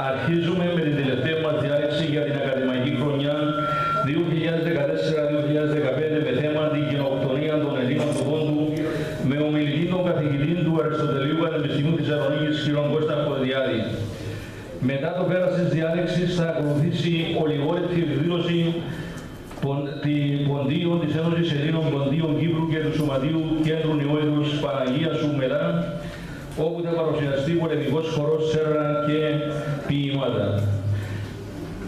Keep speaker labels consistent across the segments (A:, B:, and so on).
A: Αρχίζουμε με την τελευταία μας διάλεξη για την ακαδημαϊκή χρονιά 2014-2015 με θέμα την γενοκτονία των Ελλήνων του Πόντου με ομιλητή τον καθηγητή του Αριστοτελείου Πανεπιστημίου της Θεσσαλονίκης κ. Κώστα Κοδιάδη. Μετά το πέρας της διάλεξης θα ακολουθήσει ολιγόρευτη εκδήλωση ποντίων της Ένωσης Ελλήνων Ποντίων Κύπρου και του Σωματείου Κέντρου Νεόεδρους Παναγίας Σουμερά, όπου θα παρουσιαστεί πολεμικός χορός, σέρρα και ποιήματα.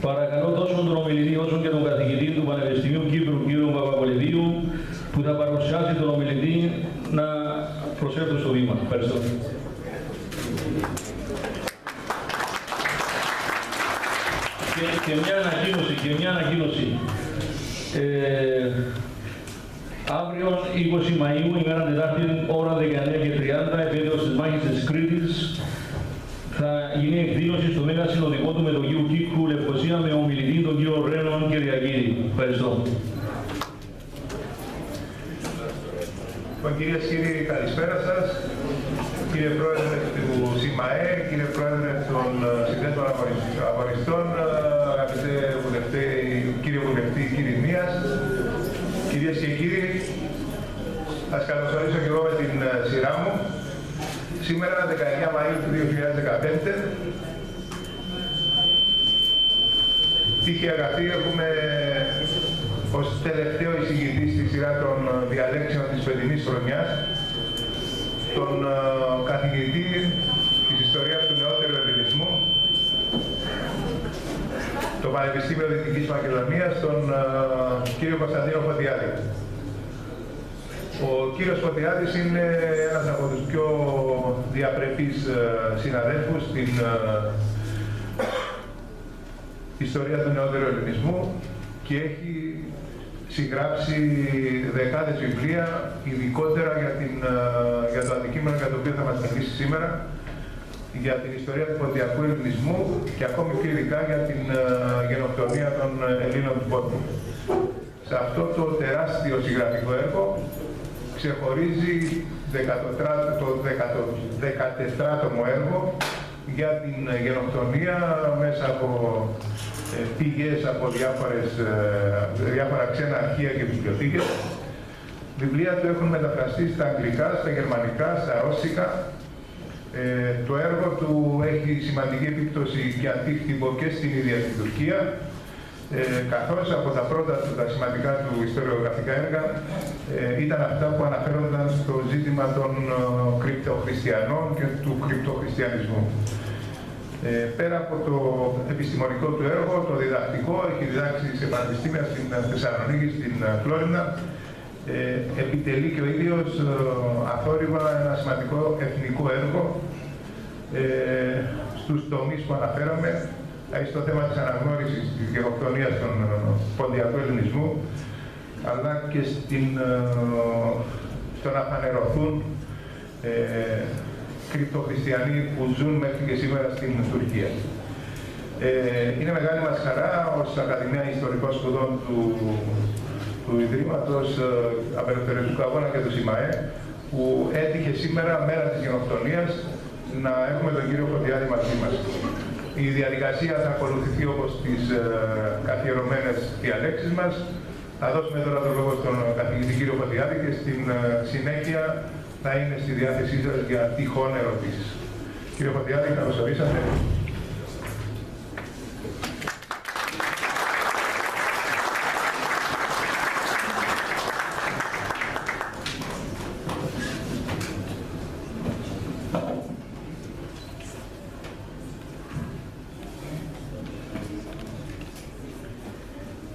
A: Παρακαλώ τόσο τον ομιλητή όσο και τον καθηγητή του Πανεπιστημίου Κύπρου κ. Παπαπολιδίου που θα παρουσιάσει τον ομιλητή να προσέλθουν στο βήμα. Ευχαριστώ. Και μια ανακοίνωση. Αύριο 20 Μαΐου, ημέρα Τετάρτη, ώρα 19:30, επέτειος της μάχης της Κρήτης, θα γίνει εκδήλωση στο Μέγα Συνοδικό του Μετοχείου Κύκου Λευκοσία με ομιλητή τον κύριο Ρένον Κυριακίδη. Ευχαριστώ.
B: Κυρίες και κύριοι, καλησπέρα σας. Κύριε Πρόεδρε του ΣΥΜΑΕ, κύριε Πρόεδρε των Συνδέσμων Αγωνιστών, αγαπητέ βουλευτέ, κύριε Βουλευτή Κυρινίας, κυρίες και κύριοι, ας καλωσορίσω και εγώ με την σειρά μου. Σήμερα, 19 Μαΐου του 2015, τύχη αγαθή, έχουμε ως τελευταίο εισηγητή στη σειρά των διαλέξεων της φετινής χρονιάς τον καθηγητή της ιστορίας του νεότερου ελληνισμού, το Πανεπιστήμιο Δυτικής Μακεδονίας, τον κύριο Κωνσταντίνο Φωτιάδη. Ο κύριος Φωτιάδης είναι ένας από τους πιο διαπρεπείς συναδέλφους στην ιστορία του νεότερου ελληνισμού και έχει συγγράψει δεκάδες βιβλία, ειδικότερα για το αντικείμενο για το οποίο θα μας μιλήσει σήμερα, για την ιστορία του ποντιακού ελληνισμού και ακόμη πιο ειδικά για την γενοκτονία των Ελλήνων του Πόντου. Σε αυτό το τεράστιο συγγραφικό έργο ξεχωρίζει το 14ο έργο για την γενοκτονία μέσα από πηγές από διάφορα ξένα αρχεία και βιβλιοθήκες. Βιβλία του έχουν μεταφραστεί στα αγγλικά, στα γερμανικά, στα ρώσικα. Το έργο του έχει σημαντική επίπτωση και αντίκτυπο και στην ίδια την Τουρκία, καθώς από τα πρώτα του, τα σημαντικά του ιστοριογραφικά έργα ήταν αυτά που αναφέρονταν στο ζήτημα των κρυπτοχριστιανών και του κρυπτοχριστιανισμού. Πέρα από το επιστημονικό του έργο, το διδακτικό, έχει διδάξει σε πανεπιστήμια στην Θεσσαλονίκη, στην Φλόρινα, επιτελεί και ο ίδιος αθόρυβα ένα σημαντικό εθνικό έργο στους τομείς που αναφέραμε, στο θέμα της αναγνώρισης της γενοκτονίας των ποντιακού ελληνισμού, αλλά και στο να φανερωθούν κρυπτοχριστιανοί που ζουν μέχρι και σήμερα στην Τουρκία. Είναι μεγάλη μας χαρά ως Ακαδημία Ιστορικών Σπουδών του Ιδρύματος Απελευθερωτικού Αγώνα και του ΣΥΜΑΕ, που έτυχε σήμερα, μέρα της γενοκτονίας, να έχουμε τον κύριο Φωτιάδη μαζί μας. Η διαδικασία θα ακολουθηθεί όπως τις καθιερωμένες διαλέξεις μας. Θα δώσουμε τώρα τον λόγο στον καθηγητή κύριο Φωτιάδη και στην συνέχεια θα είναι στη διάθεσή σας για τυχόν ερωτήσεις. Κύριε Φωτιάδη, καλώς ορίσατε.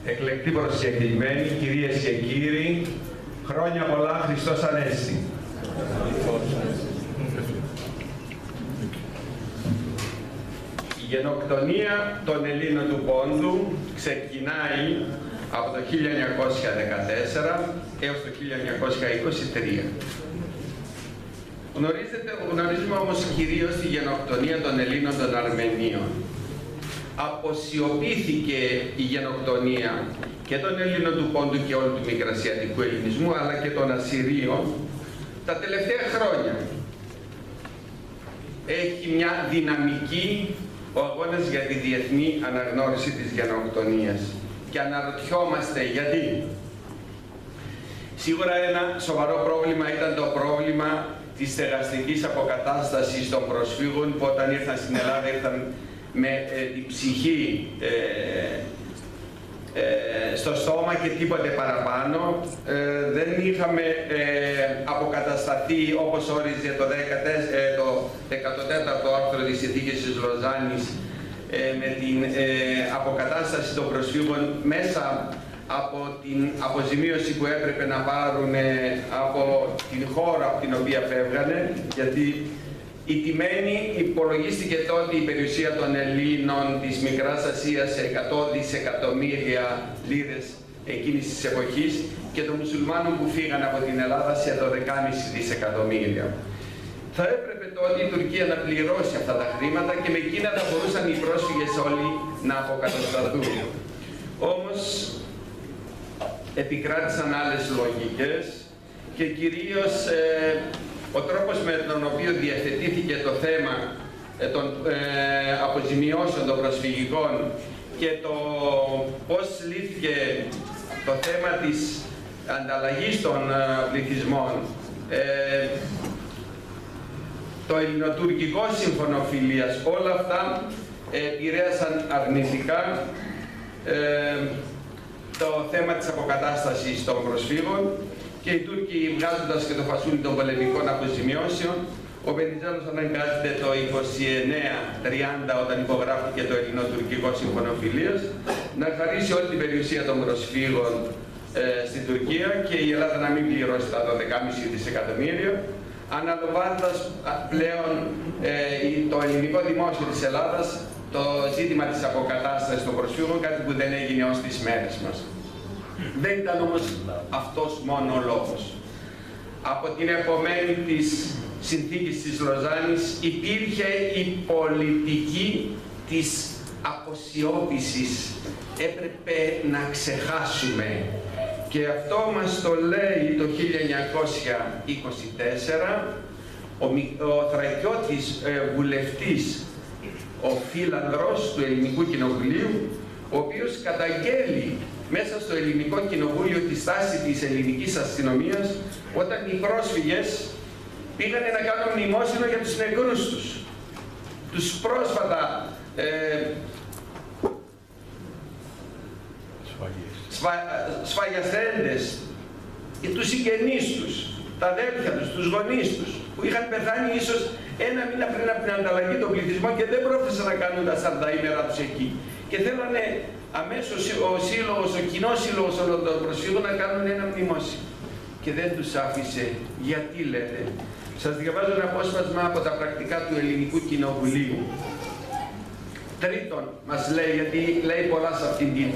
C: Εκλεκτοί προσκεκλημένοι, κυρίες και κύριοι, χρόνια πολλά, Χριστός Ανέστη. Η γενοκτονία των Ελλήνων του Πόντου ξεκινάει από το 1914 έως το 1923. Γνωρίζουμε όμως κυρίως τη γενοκτονία των Ελλήνων των Αρμενίων. Αποσιωπήθηκε η γενοκτονία και των Ελλήνων του Πόντου και όλου του μικρασιατικού ελληνισμού, αλλά και των Ασσυρίων τα τελευταία χρόνια. έχει μια δυναμική ο αγώνας για τη διεθνή αναγνώριση της γενοκτονίας. Και αναρωτιόμαστε γιατί. Σίγουρα ένα σοβαρό πρόβλημα ήταν το πρόβλημα της στεγαστικής αποκατάστασης των προσφύγων που όταν ήρθαν στην Ελλάδα ήρθαν με την ψυχή στο στόμα και τίποτε παραπάνω. Δεν είχαμε αποκατασταθεί όπως όριζε το 14ο άρθρο της Συνθήκης της Λοζάνης με την αποκατάσταση των προσφύγων μέσα από την αποζημίωση που έπρεπε να πάρουν από την χώρα από την οποία φεύγανε, γιατί η τιμένη υπολογίστηκε τότε η περιουσία των Ελλήνων της Μικράς Ασίας σε 100 δισεκατομμύρια λίρες εκείνης της εποχής και των μουσουλμάνων που φύγαν από την Ελλάδα σε 12,5 δισεκατομμύρια. Θα έπρεπε τότε η Τουρκία να πληρώσει αυτά τα χρήματα και με εκείνα θα μπορούσαν οι πρόσφυγες όλοι να αποκατασταθούν. Όμως επικράτησαν άλλες λογικές και κυρίως ο τρόπος με τον οποίο διευθετήθηκε το θέμα των αποζημιώσεων των προσφυγικών και το πώς λύθηκε το θέμα της ανταλλαγής των πληθυσμών, το ελληνοτουρκικό σύμφωνο φιλίας, όλα αυτά επηρέασαν αρνητικά το θέμα της αποκατάστασης των προσφύγων και οι Τούρκοι, βγάζοντας και το φασούλι των πολεμικών αποζημιώσεων, ο Βενιζέλος αναγκάζεται το 29-30 όταν υπογράφηκε το ελληνοτουρκικό σύμφωνο φιλίας να χαρίσει όλη την περιουσία των προσφύγων στην Τουρκία και η Ελλάδα να μην πληρώσει τα 12,5 δισεκατομμύρια, αναλαμβάνοντας πλέον το ελληνικό δημόσιο της Ελλάδας το ζήτημα της αποκατάστασης των προσφύγων, κάτι που δεν έγινε ως τις μέρες μας. Δεν ήταν όμως αυτός μόνο ο λόγος. Από την επομένη της συνθήκης της Λοζάνης υπήρχε η πολιτική της αποσιώπησης. Έπρεπε να ξεχάσουμε. Και αυτό μας το λέει το 1924 ο θρακιώτης βουλευτής, ο Φίλανδρος του Ελληνικού Κοινοβουλίου, ο οποίος καταγγέλει μέσα στο Ελληνικό Κοινοβούλιο τη στάση της ελληνικής αστυνομίας όταν οι πρόσφυγες πήγανε να κάνουν μνημόσυνο για τους νεκρούς τους. Τους πρόσφατα σφαγιαστέντες, τους συγγενείς τους, τα αδέρφια τους, τους γονείς τους, που είχαν πεθάνει ίσως ένα μήνα πριν από την ανταλλαγή των πληθυσμών και δεν πρόθεσαν να κάνουν τα 40 ημέρα τους εκεί. Και θέλανε αμέσως ο κοινός σύλλογος όλων των προσφύγων να κάνουν ένα μνημόσυνο. Και δεν τους άφησε. Γιατί λέτε? Σας διαβάζω ένα απόσπασμα από τα πρακτικά του Ελληνικού Κοινοβουλίου. Τρίτον, μας λέει, γιατί λέει πολλά σε αυτήν την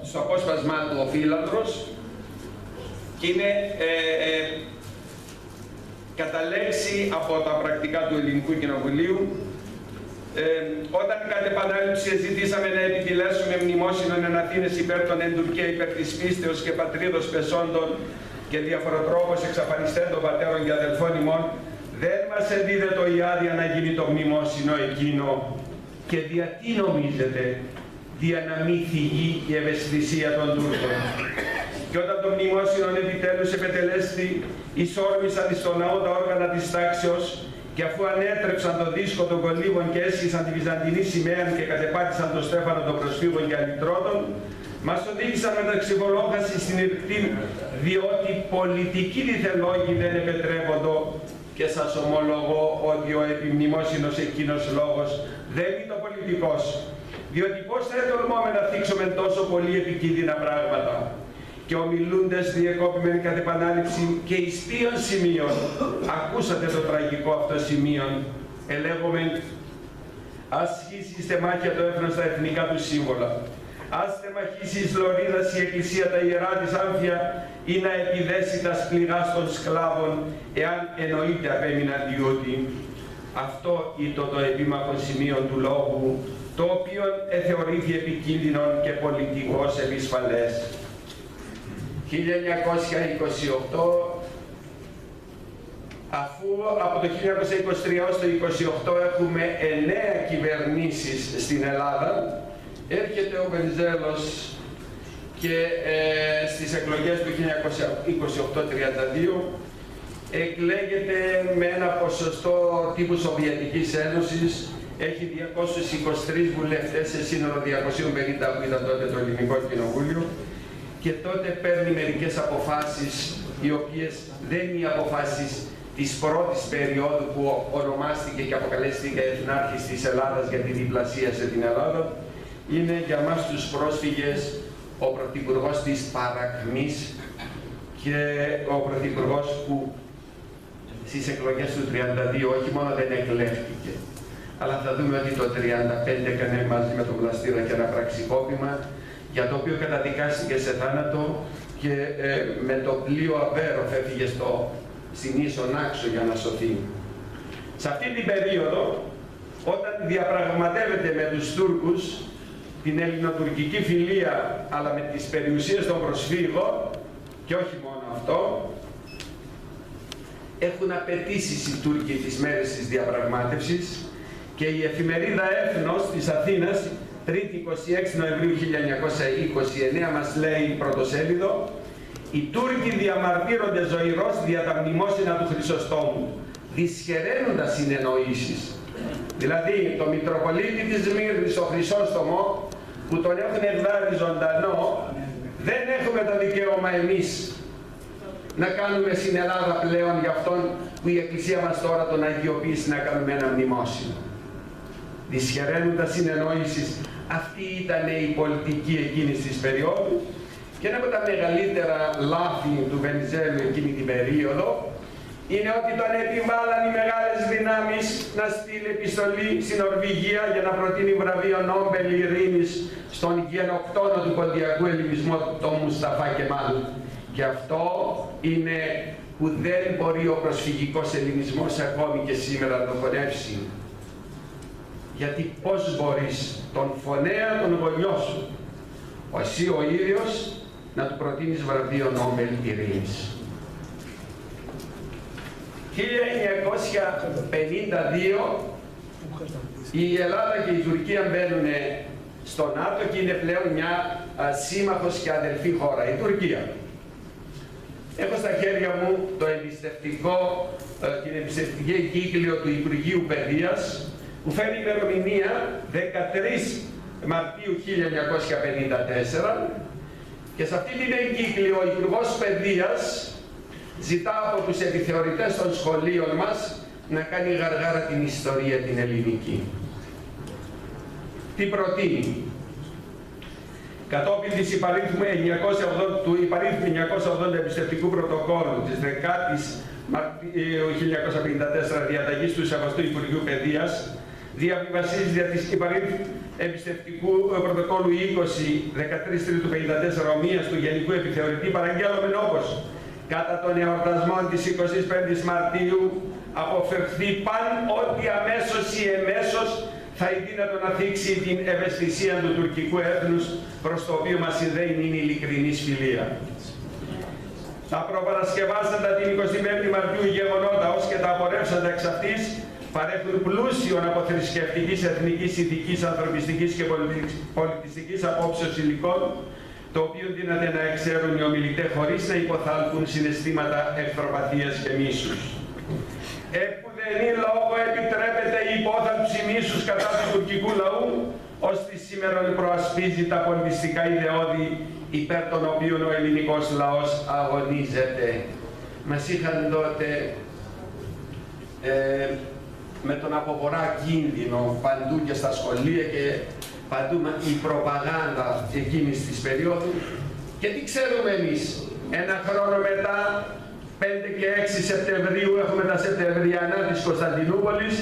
C: στο απόσπασμα του ο Φίλανδρος και είναι κατά λέξη από τα πρακτικά του Ελληνικού Κοινοβουλίου. Όταν κατ' επανάληψη ζητήσαμε να επιτυλέσουμε μνημόσυνον εν Αθήνες υπέρ των εν Τουρκία υπέρ της πίστεως και πατρίδος πεσόντων και διαφοροτρόπως εξαφανιστέντων πατέρων και αδελφών ημών, δεν μας εδίδετο η άδεια να γίνει το μνημόσυνο εκείνο. Και δια τι νομίζετε? Δια να μη θυγεί η ευαισθησία των Τούρκων. Και όταν το μνημόσυνο επιτέλους επετελέστη, εισόρμησαν στον ναό τα όργανα της τάξεως και αφού ανέτρεψαν το δίσκο των κολύβων και έσχισαν τη βυζαντινή σημαία και κατεπάτησαν το στέφανο των προσφύγων και αλυτρώτων, μας οδήγησαν με τα ξεβολόγαση στην ειρτή, διότι πολιτικοί διθελόγοι δεν επιτρέποντο. Και σας ομολογώ ότι ο επιμνημόσυνος εκείνος λόγος δεν είναι το πολιτικός. Διότι πώς θα ετολμούμε να θίξουμε τόσο πολύ επικίνδυνα πράγματα. Και ομιλούντες διεκόπημεν κατ' επανάληψη και εις ποιον σημείων. Ακούσατε το τραγικό αυτό σημείο. Ελέγομεν, ας χύσει η στεμάχια το έθνος στα εθνικά του σύμβολα. Ας τεμαχίσει εις Λωρίδας η Εκκλησία τα ιερά της Άμφια ή να επιδέσει τα σκληράς των σκλάβων, εάν εννοείται απέμειναν διότι. Αυτό ήταν το επίμαχο σημείο του λόγου, το οποίο εθεωρήθη επικίνδυνον και πολιτικός επισφαλές. 1928 αφού από το 1923 ως το 1928 έχουμε 9 κυβερνήσεις στην Ελλάδα, έρχεται ο Βενιζέλος και στις εκλογές του 1928-32 εκλέγεται με ένα ποσοστό τύπου Σοβιετικής Ένωσης, έχει 223 βουλευτές σε σύνολο 250 που ήταν τότε το Ελληνικό Κοινοβούλιο, και τότε παίρνει μερικές αποφάσεις οι οποίες δεν είναι οι αποφάσεις της πρώτης περίοδου που ονομάστηκε και αποκαλέστηκε Εθνάρχης της Ελλάδας γιατί διπλασίασε την Ελλάδα. Είναι για μας τους πρόσφυγες ο πρωθυπουργός της παρακμής και ο πρωθυπουργός που στις εκλογές του 32 όχι μόνο δεν εκλέχθηκε, αλλά θα δούμε ότι το 35 έκανε μαζί με τον Βλαστήρα και ένα πραξικόπημα για το οποίο καταδικάστηκε σε θάνατο και με το πλοίο Αβέροφ έφυγε στην ίσο Νάξο για να σωθεί. Σε αυτή την περίοδο, όταν διαπραγματεύεται με τους Τούρκους την ελληνοτουρκική φιλία αλλά με τις περιουσίες των προσφύγων, και όχι μόνο αυτό, έχουν απαιτήσεις οι Τούρκοι τις μέρες της διαπραγμάτευσης και η εφημερίδα Έθνος της Αθήνας 3η 26 Νοεμβρίου 1929 μας λέει πρωτοσέλιδο: «Οι Τούρκοι διαμαρτύρονται ζωηρώς δια τα μνημόσυνα του Χρυσοστόμου, δυσχεραίνοντας συνεννοήσεις». Δηλαδή, το Μητροπολίτη της Σμύρνης, ο Χρυσόστομο, που τον έχουν εκδάρει ζωντανό, δεν έχουμε το δικαίωμα εμείς να κάνουμε στην Ελλάδα πλέον για αυτόν που η Εκκλησία μας τώρα τον αγιοποιήσει να κάνουμε ένα μνημόσυνο. Δυσχεραίνοντας συνεννοήσεις, αυτή ήταν η πολιτική εκείνης της περίοδου, και ένα από τα μεγαλύτερα λάθη του Βενιζέλου εκείνη την περίοδο είναι ότι τον επιβάλλαν οι μεγάλες δυνάμεις να στείλει επιστολή στην Νορβηγία για να προτείνει βραβείο Νόμπελ ειρήνης στον γενοκτόνο του ποντιακού ελληνισμού, τον Μουσταφά Κεμάλ. Και αυτό είναι που δεν μπορεί ο προσφυγικός ελληνισμός ακόμη και σήμερα να το χωνεύσει. Γιατί πώς μπορείς τον φωνέα, τον γονιό σου, εσύ ο ίδιος, να του προτείνεις βραβείο Νόμπελ ειρήνης. 1952 η Ελλάδα και η Τουρκία μπαίνουν στο ΝΑΤΟ και είναι πλέον μια σύμμαχος και αδελφή χώρα, η Τουρκία. Έχω στα χέρια μου την εμπιστευτική εγκύκλιο του Υπουργείου Παιδείας που φέρει ημερομηνία 13 Μαρτίου 1954 και σε αυτή την εγκύκλιο ο Υπουργός Παιδείας ζητά από τους επιθεωρητές των σχολείων μας να κάνει γαργάρα την ιστορία την ελληνική. Τι προτείνει? Κατόπιν της του υπαρίθμου 980 εμπιστευτικού πρωτοκόλλου της 10ης Μαρτίου 1954 διαταγής του Σεβαστού Υπουργείου Παιδείας, διαβιβασίζει δια της υπαρίθμου εμπιστευτικού πρωτοκόλλου 20-13 Τρίτου 54 ομοίας του Γενικού Επιθεωρητή παραγγέλωμεν όπως κατά των εορτασμών της 25ης Μαρτίου αποφευχθεί παν ότι αμέσως ή εμέσως θα είναι δύνατο να θίξει την ευαισθησία του τουρκικού έθνους προς το οποίο μας συνδέει είναι η ειλικρινής φιλία. Τα προπαρασκευάσαντα την 25η Μαρτίου γεγονότα ως και τα απορρεύσαντα εξ αυτής παρέχουν πλούσιον από θρησκευτικής, εθνικής, ηθικής, ανθρωπιστικής και πολιτιστικής απόψεως υλικών, το οποίο δύναται να εξέρουν οι ομιλητές χωρίς να υποθάλπουν συναισθήματα εχθροπαθίας και μίσους. Επουδενή λόγο επιτρέπεται η υπόθαλψη μίσους κατά του τουρκικού λαού, ώστε σήμερα προασπίζει τα πολιτιστικά ιδεώδη υπέρ των οποίων ο ελληνικός λαός αγωνίζεται. Μας είχαν τότε με τον από βορρά κίνδυνο παντού και στα σχολεία και παντού η προπαγάνδα εκείνης της περίοδου. Και τι ξέρουμε εμείς? Ένα χρόνο μετά, 5 και 6 Σεπτεμβρίου, έχουμε τα Σεπτεμβριανά της Κωνσταντινούπολης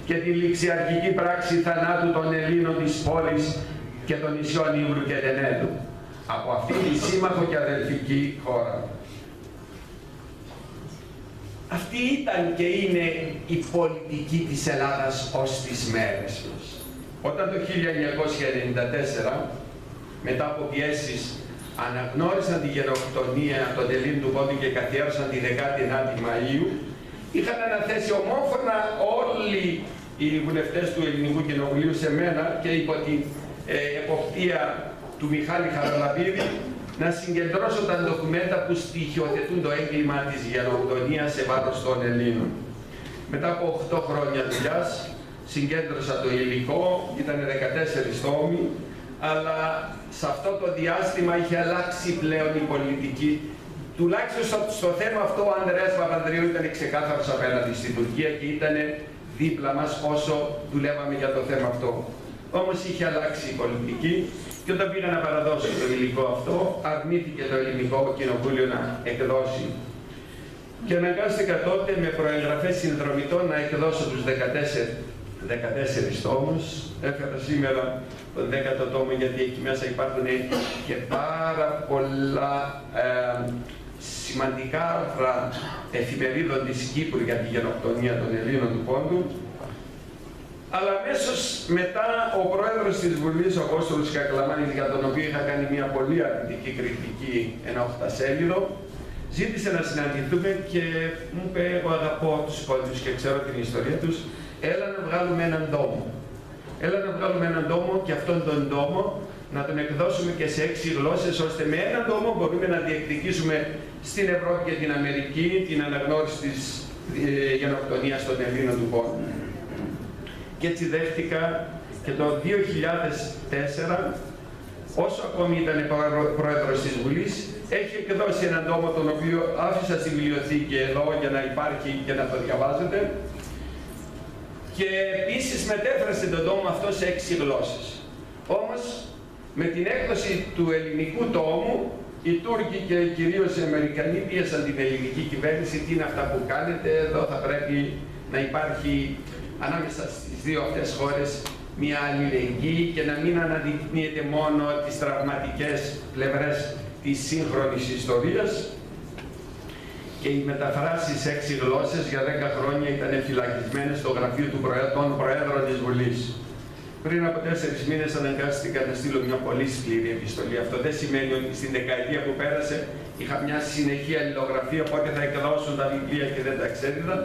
C: και τη ληξιαρχική πράξη θανάτου των Ελλήνων της πόλης και των νησιών Ήμρου και Τενέδου. Από αυτή τη σύμμαχο και αδελφική χώρα. Αυτή ήταν και είναι η πολιτική της Ελλάδας ως τις μέρες μας. Όταν το 1994, μετά από πιέσεις, αναγνώρισαν τη γενοκτονία των Ελλήνων του Πόντου και καθιέρωσαν τη 19η Μαΐου, είχαν αναθέσει ομόφωνα όλοι οι βουλευτές του Ελληνικού Κοινοβουλίου σε μένα και υπό την εποπτεία του Μιχάλη Χαραλαμπίδη να συγκεντρώσω τα ντοκουμέντα που στοιχειοθετούν το έγκλημα της γενοκτονίας σε βάρος των Ελλήνων. Μετά από 8 χρόνια δουλειάς συγκέντρωσα το υλικό, ήταν 14 τόμοι, αλλά σε αυτό το διάστημα είχε αλλάξει πλέον η πολιτική. Τουλάχιστον στο θέμα αυτό ο Ανδρέας Παπανδρέου ήταν ξεκάθαρος απέναντι στην Τουρκία και ήταν δίπλα μας όσο δουλεύαμε για το θέμα αυτό. Όμως είχε αλλάξει η πολιτική και όταν πήγα να παραδώσω το υλικό αυτό, αρνήθηκε το Ελληνικό Κοινοβούλιο να εκδώσει. Και αναγκάστηκα τότε με προεγγραφές συνδρομητών να εκδώσω τους 14 τόμους. Έφερα σήμερα τον 10ο τόμο γιατί εκεί μέσα υπάρχουν και πάρα πολλά σημαντικά άρθρα εφημερίδων της Κύπρου για τη γενοκτονία των Ελλήνων του Πόντου. Αλλά αμέσως μετά ο πρόεδρος της Βουλής, ο Απόστολος Κακλαμάνης, για τον οποίο είχα κάνει μια πολύ αρνητική κριτική, ένα 8σέλιδο, ζήτησε να συναντηθούμε και μου είπε: εγώ αγαπώ τους Πόντους και ξέρω την ιστορία τους, έλα να βγάλουμε έναν τόμο. Έλα να βγάλουμε έναν τόμο και αυτόν τον τόμο να τον εκδώσουμε και σε 6 γλώσσες, ώστε με έναν τόμο μπορούμε να διεκδικήσουμε στην Ευρώπη και την Αμερική την αναγνώριση της γενοκτονίας των Ελλήνων του Πόντου. Και έτσι δέχτηκα και το 2004, όσο ακόμη ήταν πρόεδρος της Βουλής, έχει εκδώσει έναν τόμο τον οποίο άφησα στη βιβλιοθήκη εδώ για να υπάρχει και να το διαβάζετε. Και επίσης μετέφρασε τον τόμο αυτό σε 6 γλώσσες. Όμως, με την έκδοση του ελληνικού τόμου, οι Τούρκοι και κυρίως οι Αμερικανοί πίεσαν την ελληνική κυβέρνηση: τι είναι αυτά που κάνετε, εδώ θα πρέπει να υπάρχει ανάμεσα στις δύο αυτές χώρες μια αλληλεγγύη και να μην αναδεικνύεται μόνο τις τραυματικές πλευρές της σύγχρονης ιστορίας. Και οι μεταφράσεις σε 6 γλώσσες για 10 χρόνια ήταν φυλακισμένες στο γραφείο των Προέδρων της Βουλής. Πριν από 4 μήνες αναγκάστηκα να στείλω μια πολύ σκληρή επιστολή. Αυτό δεν σημαίνει ότι στην δεκαετία που πέρασε είχα μια συνεχή αλληλογραφία, οπότε θα εκδώσουν τα βιβλία και δεν τα εξέδιδα.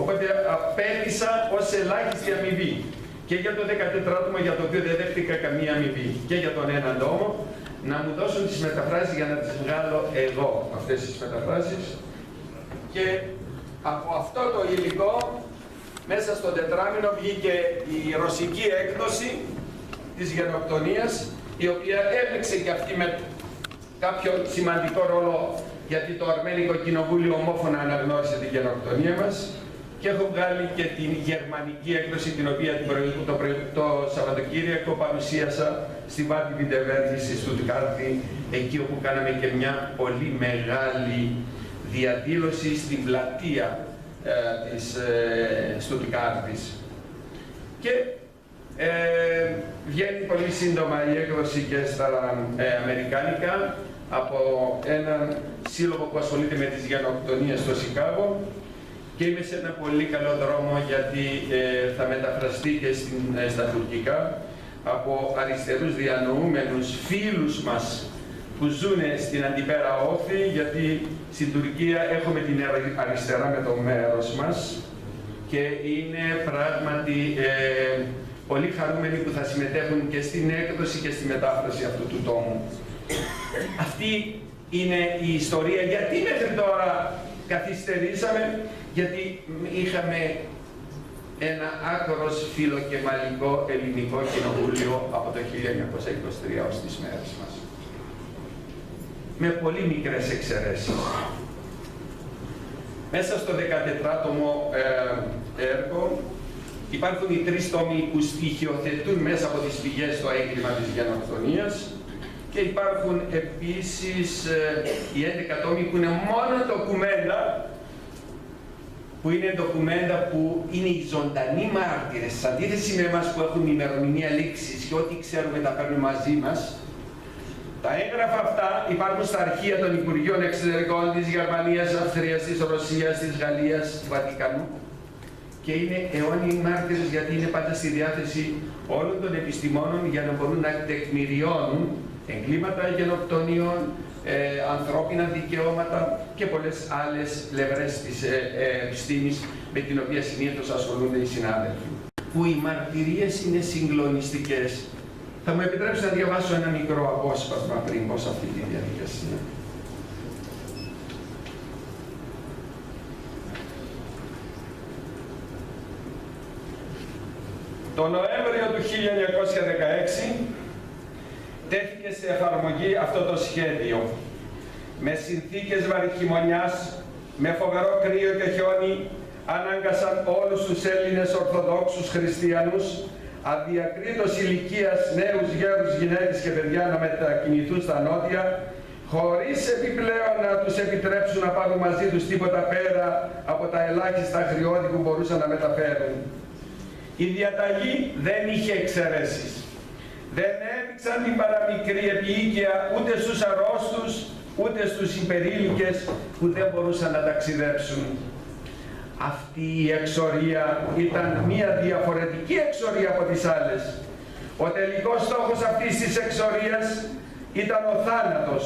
C: Οπότε απέτησα ως ελάχιστη αμοιβή και για το 14ο, για το οποίο δεν δέχτηκα καμία αμοιβή, και για τον έναν τόμο, να μου δώσουν τις μεταφράσεις για να τις βγάλω εγώ, αυτές τις μεταφράσεις. Και από αυτό το υλικό, μέσα στο τετράμινο, βγήκε η ρωσική έκδοση της γενοκτονίας, η οποία έπαιξε και αυτή με κάποιο σημαντικό ρόλο, γιατί το Αρμένικο Κοινοβούλιο ομόφωνα αναγνώρισε την γενοκτονία μας. Και έχω βγάλει και την γερμανική έκδοση, την οποία το Σαββατοκύριακο παρουσίασα στη Βάρτη Βιντεβέρνη στη Στουτγκάρδη, εκεί όπου κάναμε και μια πολύ μεγάλη διαδήλωση στην πλατεία της Στουτγκάρδης. Και βγαίνει πολύ σύντομα η έκδοση και στα αμερικάνικα από έναν σύλλογο που ασχολείται με τις γενοκτονίες στο Σικάγο. Και είμαι σε ένα πολύ καλό δρόμο, γιατί θα μεταφραστεί και στα τουρκικά από αριστερούς διανοούμενους φίλους μας που ζουν στην αντιπέρα όχθη, γιατί στην Τουρκία έχουμε την αριστερά με το μέρος μας και είναι πράγματι πολύ χαρούμενοι που θα συμμετέχουν και στην έκδοση και στη μετάφραση αυτού του τόμου. Αυτή είναι η ιστορία. Γιατί μέχρι τώρα καθυστερήσαμε? Γιατί είχαμε ένα άκρος φιλοκεμαλικό ελληνικό κοινοβούλιο από το 1923 ως τις μέρες μας. Με πολύ μικρές εξαιρέσεις. Μέσα στο 14ο έργο υπάρχουν οι 3 τόμοι που στοιχειοθετούν μέσα από τις πηγές το έγκλημα της γενοκτονίας και υπάρχουν επίσης οι 11 τόμοι που είναι μόνο ντοκουμέντα, που είναι ντοκουμέντα που είναι οι ζωντανοί μάρτυρες, σε αντίθεση με εμάς που έχουμε ημερομηνία λήξης και ό,τι ξέρουμε τα παίρνουμε μαζί μας. Τα έγγραφα αυτά υπάρχουν στα αρχεία των Υπουργείων Εξωτερικών της Γερμανίας, της Αυστρίας, της Ρωσίας, της Γαλλίας, του Βατικανού και είναι αιώνιοι μάρτυρες, γιατί είναι πάντα στη διάθεση όλων των επιστημόνων για να μπορούν να τεκμηριώνουν εγκλήματα γενοκτονιών, ανθρώπινα δικαιώματα και πολλές άλλες πλευρές της επιστήμης με την οποία συνήθως ασχολούνται οι συνάδελφοι. Που οι μαρτυρίες είναι συγκλονιστικές. Θα μου επιτρέψετε να διαβάσω ένα μικρό απόσπασμα πριν πω σε αυτή τη διαδικασία. Το Νοέμβριο του 1916 τέθηκε σε εφαρμογή αυτό το σχέδιο. Με συνθήκες βαρυχημονιάς, με φοβερό κρύο και χιόνι, ανάγκασαν όλους τους Έλληνες Ορθοδόξους Χριστιανούς αδιακρίτως ηλικίας, νέους, γέρους, γυναίκες και παιδιά να μετακινηθούν στα νότια, χωρίς επιπλέον να τους επιτρέψουν να πάρουν μαζί τους τίποτα πέρα από τα ελάχιστα αγριώδη που μπορούσαν να μεταφέρουν. Η διαταγή δεν είχε εξαιρέσεις. Δεν έδειξαν την παραμικρή επιοίκεια ούτε στους αρρώστους, ούτε στους υπερήλικες που δεν μπορούσαν να ταξιδέψουν. Αυτή η εξορία ήταν μία διαφορετική εξορία από τις άλλες. Ο τελικός στόχος αυτής της εξορίας ήταν ο θάνατος.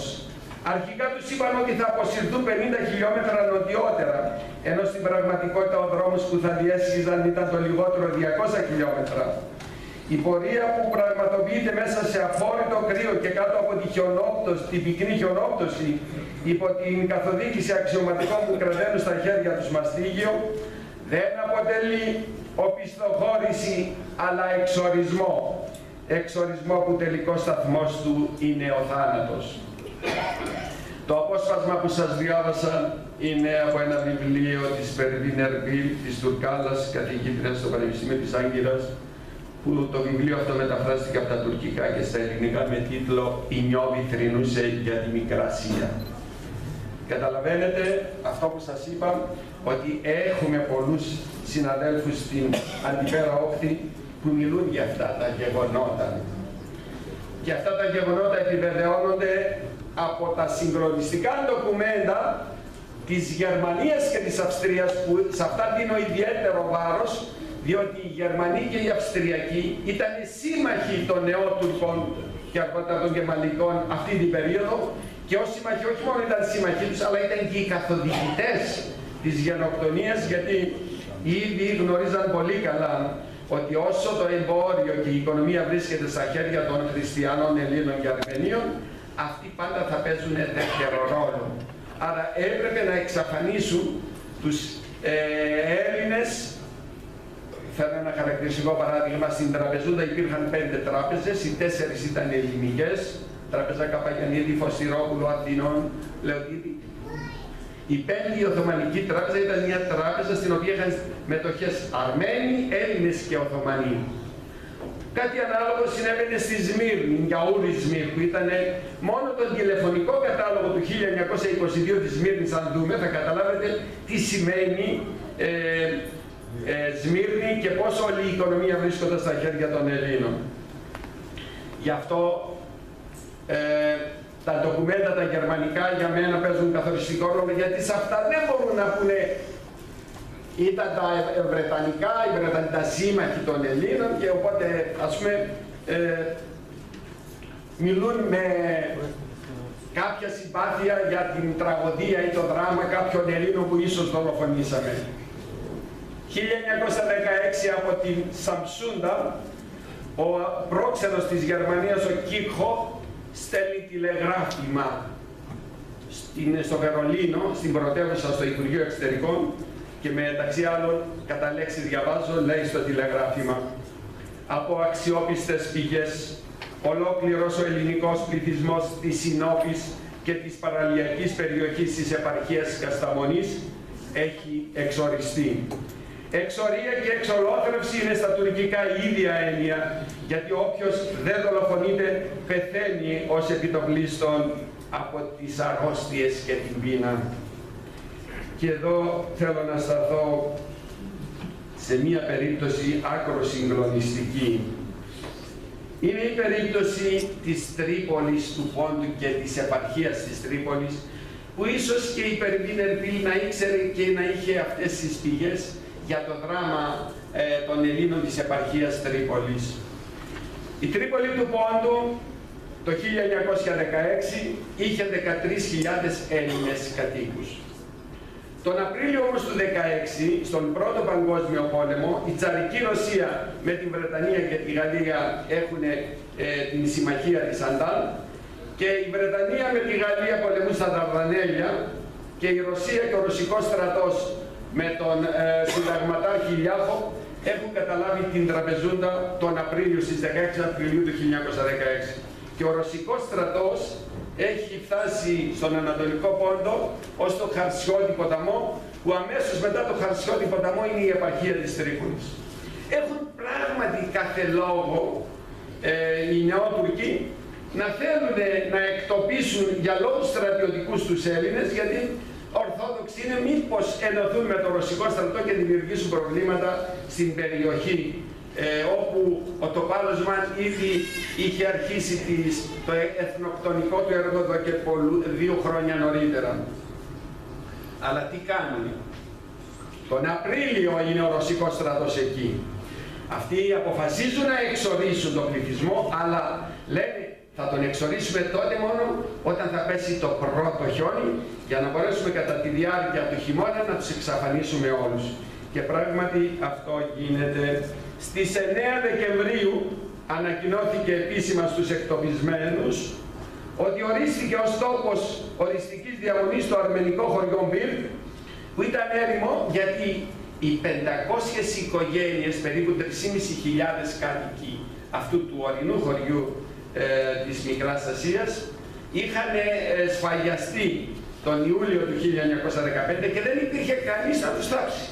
C: Αρχικά τους είπαν ότι θα αποσυρθούν 50 χιλιόμετρα νοτιότερα, ενώ στην πραγματικότητα ο δρόμος που θα διέσχιζαν ήταν το λιγότερο 200 χιλιόμετρα. Η πορεία που πραγματοποιείται μέσα σε αφόρητο κρύο και κάτω από την πυκνή χιονόπτωση υπό την καθοδήγηση αξιωματικών που κραταίνουν στα χέρια τους μαστίγιο δεν αποτελεί οπισθοχώρηση αλλά εξορισμό. Εξορισμό που τελικός σταθμός του είναι ο θάνατος. Το απόσπασμα που σας διάβασα είναι από ένα βιβλίο της Περβίν Ερμπίλ, της Τουρκάλας, καθηγήτριας στο Πανεπιστήμιο της Άγκυρας, που το βιβλίο αυτό μεταφράστηκε από τα τουρκικά και στα ελληνικά με τίτλο «Η Νιώβη θρηνούσε για τη Μικρασία». Καταλαβαίνετε αυτό που σας είπα, ότι έχουμε πολλούς συναδέλφους στην αντιπέρα όχθη που μιλούν για αυτά τα γεγονότα. Και αυτά τα γεγονότα επιβεβαιώνονται από τα συγκλονιστικά ντοκουμέντα της Γερμανίας και της Αυστρίας, που σε αυτά δίνω ιδιαίτερο βάρος, διότι οι Γερμανοί και οι Αυστριακοί ήταν σύμμαχοι των νεότουρκων και αργότερα των Γερμανικών αυτή την περίοδο, και ως σύμμαχοι όχι μόνο ήταν σύμμαχοι τους, αλλά ήταν και οι καθοδηγητές της γενοκτονίας, γιατί ήδη γνωρίζαν πολύ καλά ότι όσο το εμπόριο και η οικονομία βρίσκεται στα χέρια των χριστιανών, Ελλήνων και Αρμενίων, αυτοί πάντα θα παίζουν δεύτερο ρόλο. Άρα έπρεπε να εξαφανίσουν τους Έλληνες. Φέρνω ένα χαρακτηριστικό παράδειγμα. Στην Τραπεζούντα υπήρχαν 5 τράπεζες, οι 4 ήταν ελληνικές. Τράπεζα Καπαγιαννίδη, Φωσιρόπουλου, Αθηνών, Λεωτίδη. Η 5η Οθωμανική Τράπεζα ήταν μια τράπεζα στην οποία είχαν μετοχές Αρμένοι, Έλληνες και Οθωμανοί. Κάτι ανάλογο συνέβαινε στη Σμύρνη, Γιαούρη Σμύρνη, που ήταν μόνο τον τηλεφωνικό κατάλογο του 1922 της Σμύρνης, αν δούμε, θα καταλάβετε τι σημαίνει Σμύρνη και πόσο όλη η οικονομία βρίσκονται στα χέρια των Ελλήνων. Γι' αυτό τα ντοκουμέντα τα γερμανικά για μένα παίζουν καθοριστικό ρόλο, γιατί σε αυτά δεν μπορούν να πούνε ήταν τα βρετανικά, τα σύμμαχοι των Ελλήνων, και οπότε ας πούμε μιλούν με κάποια συμπάθεια για την τραγωδία ή το δράμα κάποιων Ελλήνων που ίσως δολοφονήσαμε. 1916 από την Σαμψούντα, ο πρόξενος της Γερμανίας, ο Κίρχοφ, στέλνει τηλεγράφημα στο Βερολίνο, στην πρωτεύουσα, στο Υπουργείο Εξωτερικών, και μεταξύ άλλων, κατά λέξη διαβάζω, λέει στο τηλεγράφημα: από αξιόπιστες πηγές, ολόκληρος ο ελληνικός πληθυσμός της Συνόπης και της παραλιακής περιοχής της επαρχίας Κασταμονής έχει εξοριστεί. Εξορία και εξολόθρευση είναι στα τουρκικά η ίδια έννοια, γιατί όποιος δεν δολοφονείται πεθαίνει ως επιτοπλίστων από τις αρρώστιες και την πείνα. Και εδώ θέλω να σταθώ σε μία περίπτωση άκρο συγκλονιστική. Είναι η περίπτωση της Τρίπολης, του Πόντου και της επαρχίας της Τρίπολης, που ίσως και η Περβίν Ερμπίλ να ήξερε και να είχε αυτές τις πηγές για το δράμα των Ελλήνων της επαρχίας Τρίπολης. Η Τρίπολη του Πόντου το 1916 είχε 13.000 Έλληνες κατοίκους. Τον Απρίλιο όμως του 1916, στον Πρώτο Παγκόσμιο Πόλεμο, η Τσαρική Ρωσία με την Βρετανία και τη Γαλλία έχουν την συμμαχία της Αντάλ και η Βρετανία με τη Γαλλία πολεμούν στα Δαρδανέλια και η Ρωσία και ο Ρωσικός στρατός με τον συνταγματάρχη Λιάχο έχουν καταλάβει την Τραπεζούντα τον Απρίλιο, στις 16 Απριλίου του 1916. Και ο Ρωσικός στρατός έχει φτάσει στον Ανατολικό Πόντο ως το Χαρσιώτη ποταμό, που αμέσως μετά το Χαρσιώτη ποταμό είναι η επαρχία της Τρίπολης. Έχουν πράγματι κάθε λόγο οι Νεότουρκοι να θέλουν να εκτοπίσουν για λόγους στρατιωτικούς τους Έλληνες, γιατί Ορθόδοξοι είναι μήπως ενωθούν με το Ρωσικό στρατό και δημιουργήσουν προβλήματα στην περιοχή όπου ο Τοπάλωσμαν ήδη είχε αρχίσει το εθνοκτονικό του έργο εδώ και 2 χρόνια νωρίτερα. Αλλά τι κάνουν? Τον Απρίλιο είναι ο Ρωσικός στρατός εκεί. Αυτοί αποφασίζουν να εξορίσουν τον πληθυσμό, αλλά λένε θα τον εξορίσουμε τότε μόνο όταν θα πέσει το πρώτο χιόνι, για να μπορέσουμε κατά τη διάρκεια του χειμώνα να τους εξαφανίσουμε όλους. Και πράγματι αυτό γίνεται. Στις 9 Δεκεμβρίου ανακοινώθηκε επίσημα στους εκτοπισμένους ότι ορίστηκε ως τόπος οριστικής διαμονής στο αρμενικό χωριό Μπίρκ, που ήταν έρημο γιατί οι 500 οικογένειες, περίπου 3.500 κάτοικοι αυτού του ορεινού χωριού της Μικράς Ασίας, είχαν σφαγιαστεί τον Ιούλιο του 1915 και δεν υπήρχε κανείς να τους θάψει.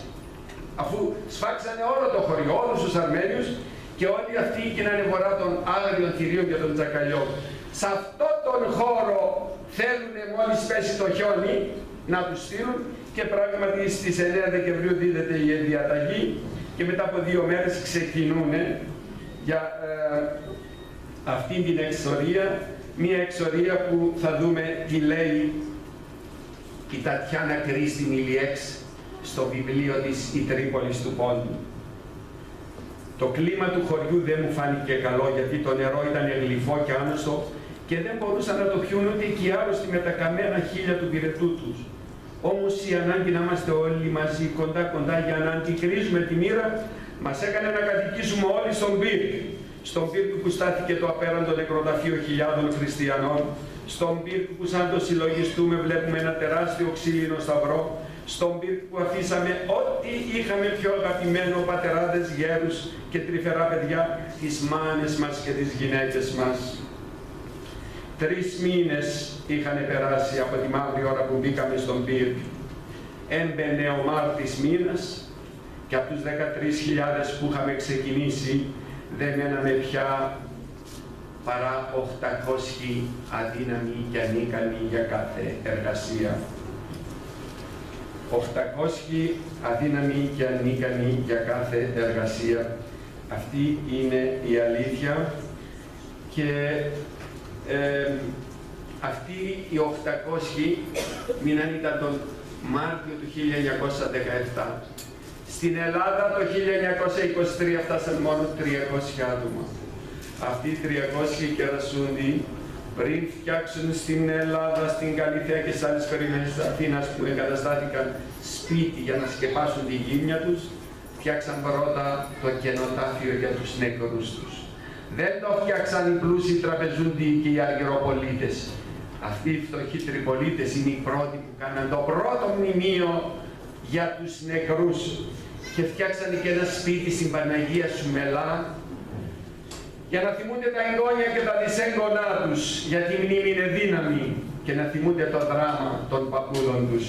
C: Αφού σφάξανε όλο το χωριό, όλους τους Αρμένιους, και όλοι αυτοί γίνανε βορρά των άγριων θηρίων και των τσακαλιών. Σε αυτό τον χώρο θέλουν μόλις πέσει το χιόνι να τους στείλουν, και πράγματι στις 9 Δεκεμβρίου δίδεται η διαταγή και μετά από 2 μέρες ξεκινούν για αυτή την εξορία, μια εξορία που θα δούμε τι λέει η Τατιάνα Κρίστη Μιλιέξ στο βιβλίο της «Η Τρίπολης του Πόντου». Το κλίμα του χωριού δεν μου φάνηκε καλό, γιατί το νερό ήταν γλυφό και άνωστο και δεν μπορούσαν να το πιούν ούτε και οι άρρωστοι με τα καμένα χείλια του πυρετού τους. Όμως η ανάγκη να είμαστε όλοι μαζί κοντά για να αντικρίζουμε τη μοίρα μας έκανε να κατοικήσουμε όλοι στον Μπίρκ. Στον Μπίρκ που στάθηκε το απέραντο νεκροταφείο χιλιάδων χριστιανών, στον Μπίρκ που σαν το συλλογιστούμε βλέπουμε ένα τεράστιο ξύλινο σταυρό, στον Μπίρκ που αφήσαμε ό,τι είχαμε πιο αγαπημένο, πατεράδες, γέρους και τρυφερά παιδιά, τις μάνες μας και τις γυναίκες μας. 3 μήνες είχαν περάσει από τη μαύρη ώρα που μπήκαμε στον Μπίρκ. Έμπαινε ο Μάρτης μήνας και από τους 13.000 που είχαμε ξεκινήσει δεν μέναμε πια παρά 800 αδύναμοι και ανίκανοι για κάθε εργασία. 800 αδύναμοι και ανίκανοι για κάθε εργασία. Αυτή είναι η αλήθεια, και αυτοί οι 800 μήναν ήταν τον Μάρτιο του 1917. Στην Ελλάδα το 1923 φτάσαν μόνο 300 άτομα. Αυτοί οι 300 κερασούντοι, πριν φτιάξουν στην Ελλάδα, στην Καλυθέα και στις άλλες περιοχές της Αθήνας που εγκαταστάθηκαν σπίτι για να σκεπάσουν τη γύμνια τους, φτιάξαν πρώτα το κενοτάφιο για τους νεκρούς τους. Δεν το φτιάξαν οι πλούσιοι τραπεζούντοι και οι αργυροπολίτες. Αυτοί οι φτωχοί τριπολίτες είναι οι πρώτοι που κάναν το πρώτο μνημείο για τους νεκρούς και φτιάξανε και ένα σπίτι στην Παναγία Σουμελά για να θυμούνται τα εγγόνια και τα δυσέγγονά τους, γιατί η μνήμη είναι δύναμη, και να θυμούνται το δράμα των παππούδων τους.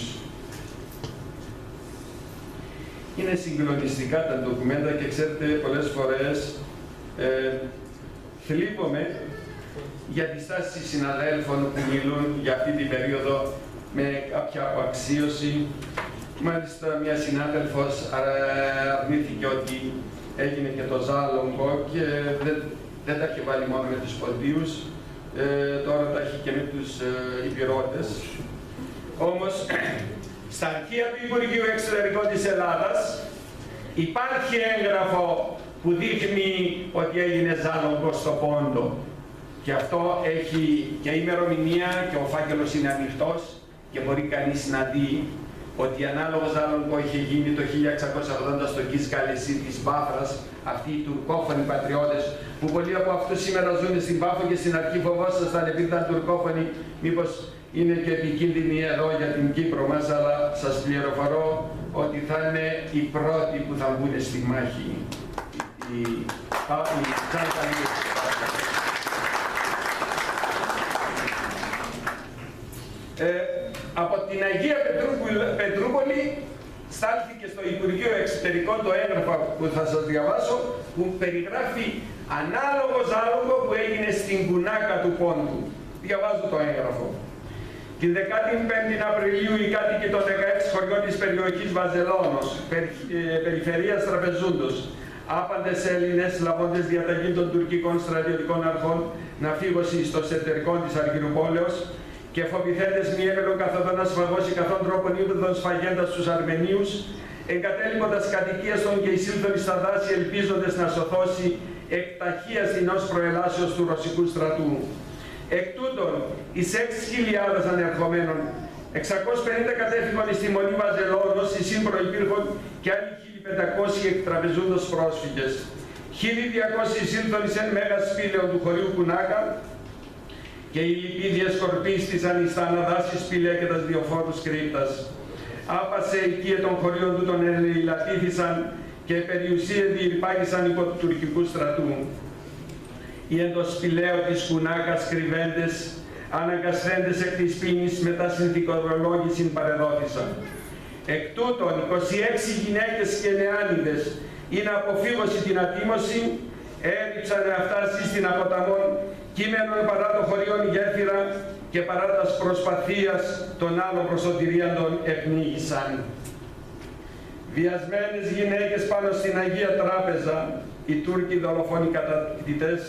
C: Είναι συγκλονιστικά τα ντοκουμέντα και ξέρετε, πολλές φορές θλίβομαι για τη στάση συναδέλφων που μιλούν για αυτή την περίοδο με κάποια αποαξίωση. Μάλιστα, μια συνάδελφος αρνήθηκε ότι έγινε και το Ζάλογκο και δεν τα έχει βάλει μόνο με τους Ποντίους, τώρα τα έχει και με τους Υπηρώτες. Όμως, στα αρχεία του Υπουργείου Εξωτερικών της Ελλάδας υπάρχει έγγραφο που δείχνει ότι έγινε Ζάλογκο στο Πόντο. Και αυτό έχει και ημερομηνία και ο φάκελος είναι ανοιχτός και μπορεί κανείς να δει ότι ανάλογος άλλων που είχε γίνει το 1680 στο Κις Καλεσί της Πάφρας, αυτοί οι τουρκόφωνοι πατριώτες, που πολλοί από αυτούς σήμερα ζουν στην Πάφο και στην αρχή φοβόσασταν επειδή ήταν τουρκόφωνοι, μήπως είναι και επικίνδυνοι εδώ για την Κύπρο μας, αλλά σας πληροφορώ ότι θα είναι οι πρώτοι που θα μπουν στη μάχη. Από την Αγία Πετρούπολη στάλθηκε στο Υπουργείο Εξωτερικών το έγγραφο που θα σας διαβάσω, που περιγράφει ανάλογο άλογο που έγινε στην κουνάκα του Πόντου. Διαβάζω το έγγραφο. Την 15η Απριλίου οι κάτοικοι των 16 χωριών της περιοχής Βαζελώνος, περιφερείας Τραπεζούντος, άπαντες Έλληνες λαβώντες διαταγή των τουρκικών στρατιωτικών αρχών να φύγωσι στο εσωτερικό της Αργυρουπόλεως και φοβηθέντες μη έμελον καθοδόν να σφαγώσει καθόν τρόπον ύπεδον σφαγέντας τους Αρμενίους, εγκατέλειποντας κατοικίας των και εισήλθον στα δάση ελπίζοντες να σωθώσει εκ ταχείας δεινός προελάσεως του ρωσικού στρατού. Εκ τούτων, εις 6.000 ανερχομένων, 650 κατέφυγαν στη Μονή Βαζελώνος, εις προϋπήρχον και άλλοι 1.500 εκ Τραπεζούντος πρόσφυγες. 1.200 εισήλθον εις εν μέγας σπήλαιων του χωριού Κουνάκα, και οι λοιποί διασκορπίστησαν εις τα αναδάσεις σπήλαια και τας διαφόρους κρύπτας. Άπασε οικία των χωριών του τον ελεηλατήθησαν και περιουσίες διηρπάγησαν υπό του τουρκικού στρατού. Οι εν το σπηλαίο της Κουνάκας κρυβέντες, αναγκασθέντες εκ της πίνης μετά συνθηκοδρολόγηση παρεδόθησαν. Εκ τούτων, 26 γυναίκες και νεάνιδες, ή να αποφύγωση την ατίμωση, έριψαν εαυτάσει στην αποταμόν, κείμενον παρά το χωριόν γέφυρα και παρά τας προσπαθίας των άλλων προσωτηρίαν των επνίγησαν. Βιασμένες γυναίκες πάνω στην Αγία Τράπεζα, οι Τούρκοι δολοφόνοι κατακτητές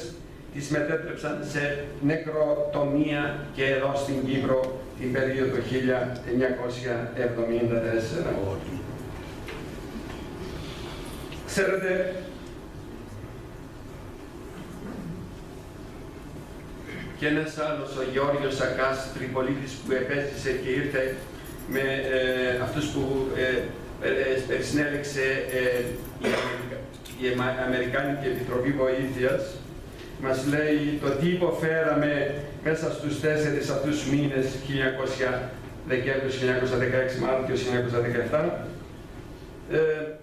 C: τις μετέτρεψαν σε νεκροτομία και εδώ στην Κύπρο την περίοδο 1974. Ξέρετε, και ένας άλλος, ο Γεώργιος Σακάς, Τριπολίτης, που επέζησε και ήρθε με αυτούς που συνέλεξε η Αμερικάνικη Επιτροπή Βοήθειας, μας λέει το τι υποφέραμε μέσα στους 4 αυτούς μήνες, 1900 Δεκέμβριος 1916, Μάρτιος 1917,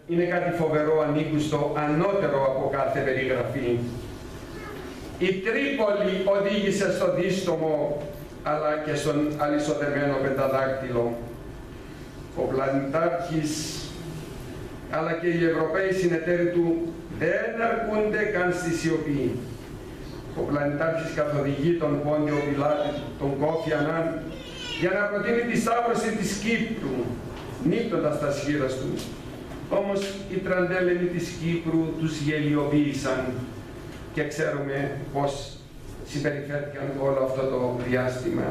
C: είναι κάτι φοβερό, ανήκουστο, ανώτερο από κάθε περιγραφή. Η Τρίπολη οδήγησε στο δίστομο, αλλά και στον αλυσοδεμένο πενταδάκτυλο. Ο πλανητάρχης, αλλά και οι Ευρωπαίοι συνεταίροι του δεν αρκούνται καν στη σιωπή. Ο πλανητάρχης καθοδηγεί τον Πόντιο Πιλάτη, τον Κόφι Ανάν, για να προτείνει τη σταύρωση της Κύπρου, νύπτοντας τα σχήρας του. Όμως οι τραντέλενοι της Κύπρου τους γελιοποίησαν και ξέρουμε πώς συμπεριφέρθηκαν όλο αυτό το διάστημα.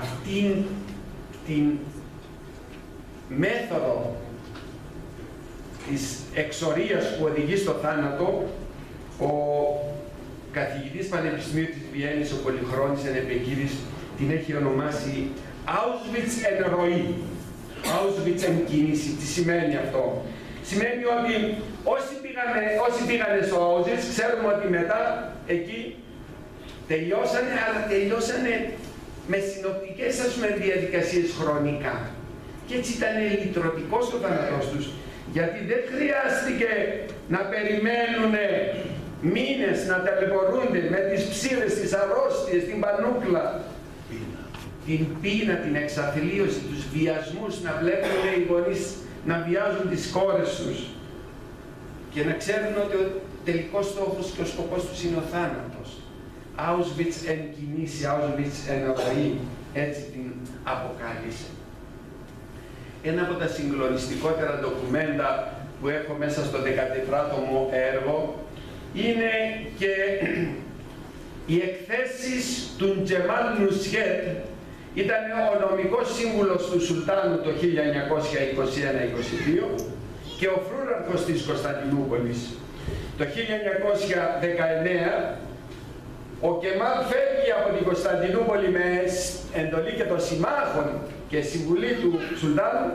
C: Αυτήν την μέθοδο της εξορίας που οδηγεί στο θάνατο, ο καθηγητής Πανεπιστημίου της Βιέννης, ο Πολυχρόνης Ενεπεκίδης, την έχει ονομάσει Auschwitz εν ροή. Auschwitz εν κίνηση. Τι σημαίνει αυτό? Σημαίνει ότι όσοι πήγανε στο Auschwitz, ξέρουμε ότι μετά εκεί τελειώσανε, αλλά τελειώσανε με συνοπτικές, ας πούμε, διαδικασίες χρονικά. Και έτσι ήταν λυτρωτικός ο θάνατός τους, γιατί δεν χρειάστηκε να περιμένουν μήνες να ταλαιπωρούνται με τις ψήρες, τις αρρώστιες, την πανούκλα, την πείνα, την εξαθλίωση, τους βιασμούς, να βλέπουν οι γονείς να βιάζουν τις κόρες τους και να ξέρουν ότι ο τελικός στόχος και ο σκοπός τους είναι ο θάνατος. Auschwitz εν κινήσει, Auschwitz εν ροή, έτσι την αποκάλυψε. Ένα από τα συγκλονιστικότερα ντοκουμέντα που έχω μέσα στο 14ο μου έργο είναι και οι εκθέσεις του Τζεμάλ Νουσιέτ. Ήταν ο νομικός σύμβουλος του Σουλτάνου το 1921-22 και ο φρούραρχος της Κωνσταντινούπολης. Το 1919 Ο Κεμάλ φεύγει από την Κωνσταντινούπολη με εντολή και των συμμάχων και συμβουλή του Σουλτάνου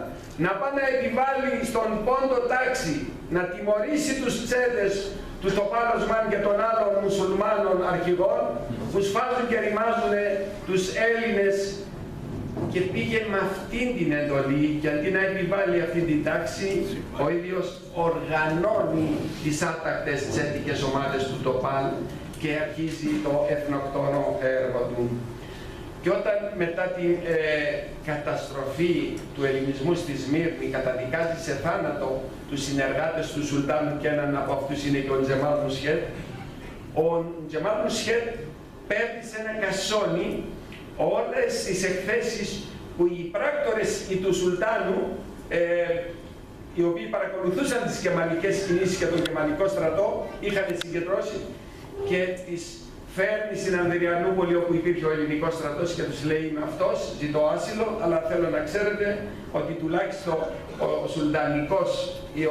C: να πάει να επιβάλλει στον Πόντο τάξη, να τιμωρήσει τους τσέτες του Τοπάλ Οσμάν και των άλλων μουσουλμάνων αρχηγών που σφάζουν και ρημάζουν τους Έλληνες, και πήγε με αυτήν την εντολή και αντί να επιβάλλει αυτή την τάξη, ο ίδιος οργανώνει τις άτακτες τσέτικες ομάδες του Τοπάλ και αρχίζει το εθνοκτόνο έργο του. Και όταν μετά την καταστροφή του ελληνισμού στη Σμύρνη καταδικάζει σε θάνατο τους συνεργάτες του Σουλτάνου, και έναν από αυτούς είναι και ο Τζεμάλ Μουσχέτ, ο Τζεμάλ Μουσχέτ παίρνει σε ένα κασόνι όλες τις εκθέσεις που οι πράκτορες του Σουλτάνου, οι οποίοι παρακολουθούσαν τις κεμαλικές κινήσεις και τον κεμαλικό στρατό, είχαν συγκεντρώσει, και τις φέρνει στην Ανδριανούπολη όπου υπήρχε ο ελληνικός στρατός και τους λέει: είμαι αυτός, ζητώ άσυλο, αλλά θέλω να ξέρετε ότι τουλάχιστον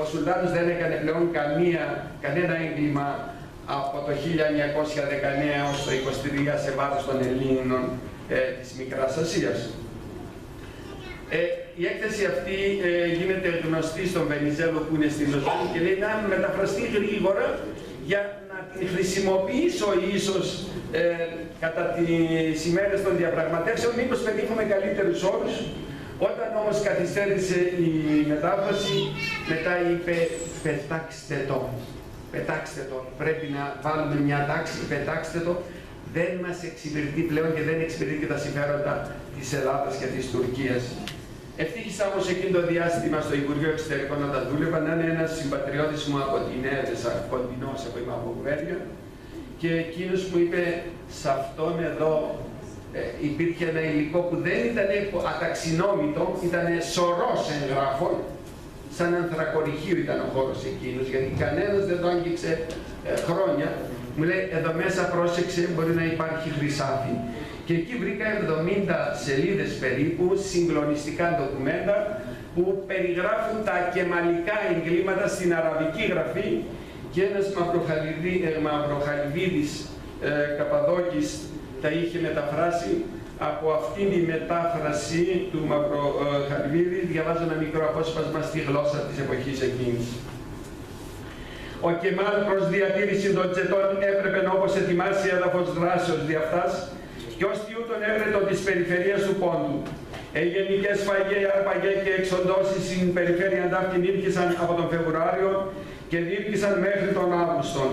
C: ο Σουλτάνος δεν έκανε πλέον κανένα έγκλημα από το 1919 έως το 1923 σε βάρος των Ελλήνων της Μικράς Ασίας. Η έκθεση αυτή γίνεται γνωστή στον Βενιζέλο που είναι στη Λοζάνη και λέει να μεταφραστεί γρήγορα για να την χρησιμοποιήσω ίσως κατά τις ημέρες των διαπραγματεύσεων, μήπως πετύχουμε καλύτερους όρους. Όταν όμως καθυστέρησε η μετάφραση, μετά είπε πετάξτε το, πρέπει να βάλουμε μια τάξη, πετάξτε το. Δεν μας εξυπηρετεί πλέον και δεν εξυπηρετεί και τα συμφέροντα της Ελλάδας και της Τουρκίας. Ευτύχησα όμως εκείνο το διάστημα στο Υπουργείο Εξωτερικών όταν δούλευα να είναι ένας συμπατριώτης μου από την Έδεσα, κοντινός που είμαι από Κουβέρια, και εκείνος μου είπε: σε αυτόν εδώ υπήρχε ένα υλικό που δεν ήταν αταξινόμητο, ήταν σωρός εγγράφων, σαν ανθρακοριχείο ήταν ο χώρος εκείνος, γιατί κανένας δεν το άγγιξε χρόνια. Μου λέει: εδώ μέσα πρόσεξε, μπορεί να υπάρχει χρυσάφι. Και εκεί βρήκα 70 σελίδες περίπου, συγκλονιστικά ντοκουμέντα, που περιγράφουν τα κεμαλικά εγκλήματα στην αραβική γραφή, και ένας Μαυροχαλιβίδης Καπαδόκης τα είχε μεταφράσει. Από αυτήν τη μετάφραση του Μαυροχαλιβίδη διαβάζω ένα μικρό απόσπασμα στη γλώσσα της εποχής εκείνης. Ο Κεμάλ προς διατήρηση των τσετών έπρεπε όπως ετοιμάσει έδαφος δράσεως δι' αυτάς, και ως τιούτον έβρετο της περιφερείας του Πόντου. Γενικές σφαγές, αρπαγές και εξοντώσεις στην περιφέρεια Ντάφτην ήρκησαν από τον Φεβρουάριο και διήρκησαν μέχρι τον Αύγουστο.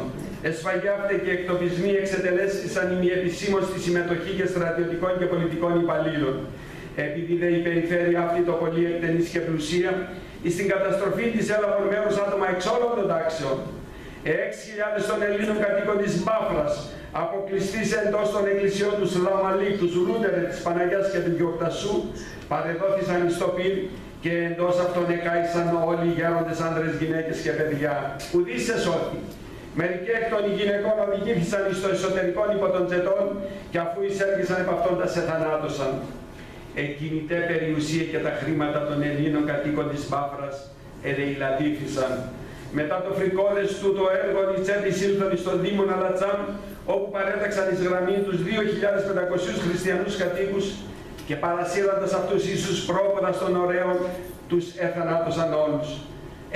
C: Εσφαγιάφτε και εκτοπισμοί εξετελέστησαν ημιεπισήμως στη συμμετοχή και στρατιωτικών και πολιτικών υπαλλήλων. Επειδή δε η περιφέρεια αυτή το πολύ εκτενής και πλουσία, στην καταστροφή της έλαβαν μέρος άτομα εξ όλων των τάξεων. 6.000 των Ελλήνων κατοίκων της Μπάφρας, αποκλειστής εντός των εκκλησιών του Σλαμαλίκ, του Ζουρούντερε, της Παναγιάς και του Γιοκτασού, παρεδόθησαν εις το πυρ, και εντός αυτών εκάησαν όλοι οι γέροντες άντρες, γυναίκες και παιδιά. Ουδείς εσώθη. Μερικοί εκ των γυναικών οδηγήθησαν εις το εσωτερικό υπό των τσετών, και αφού εισέλγησαν επ' αυτόν τα σε θανάτωσαν. Εκείνη τε περιουσία και τα χρήματα των Ελλήνων κατοίκων της Μπάφρας ελεηλατήθησαν. Μετά το φρικόδες του το έργο οι τσέτης ήλθαν στον Δήμο Αλατσάμ, όπου παρέταξαν εις γραμμή τους 2.500 χριστιανούς κατοίκους, και παρασύροντας αυτούς ίσους πρόποδα των ωραίων, τους εθανάτωσαν όλους.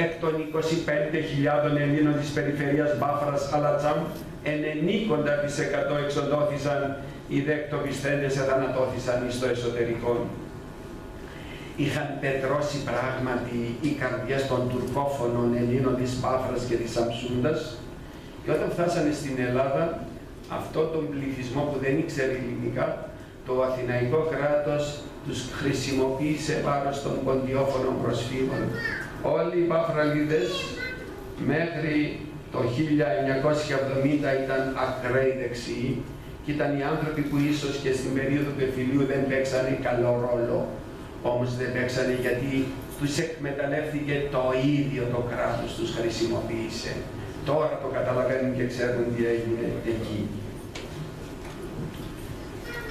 C: Εκ των 25.000 Ελλήνων της περιφερειάς Μπάφρας Αλατσάμ, 90% εξοντώθησαν, οι δε εκτοπισθέντες εθανατώθησαν εις το εσωτερικό. Είχαν πετρώσει πράγματι οι καρδιές των τουρκόφωνων Ελλήνων της Πάφρας και της Σαμσούντας, και όταν φτάσανε στην Ελλάδα, αυτόν τον πληθυσμό που δεν ήξερε ελληνικά, το Αθηναϊκό κράτος τους χρησιμοποίησε βάρος των ποντιόφωνων προσφύγων. Όλοι οι Παφραλίδες μέχρι το 1970 ήταν ακραίοι δεξιοί, και ήταν οι άνθρωποι που ίσως και στην περίοδο του εφηλίου δεν παίξανε καλό ρόλο. Όμως δεν παίξανε γιατί τους εκμεταλλεύτηκε το ίδιο το κράτος, τους χρησιμοποίησε. Τώρα το καταλαβαίνουν και ξέρουν τι έγινε εκεί.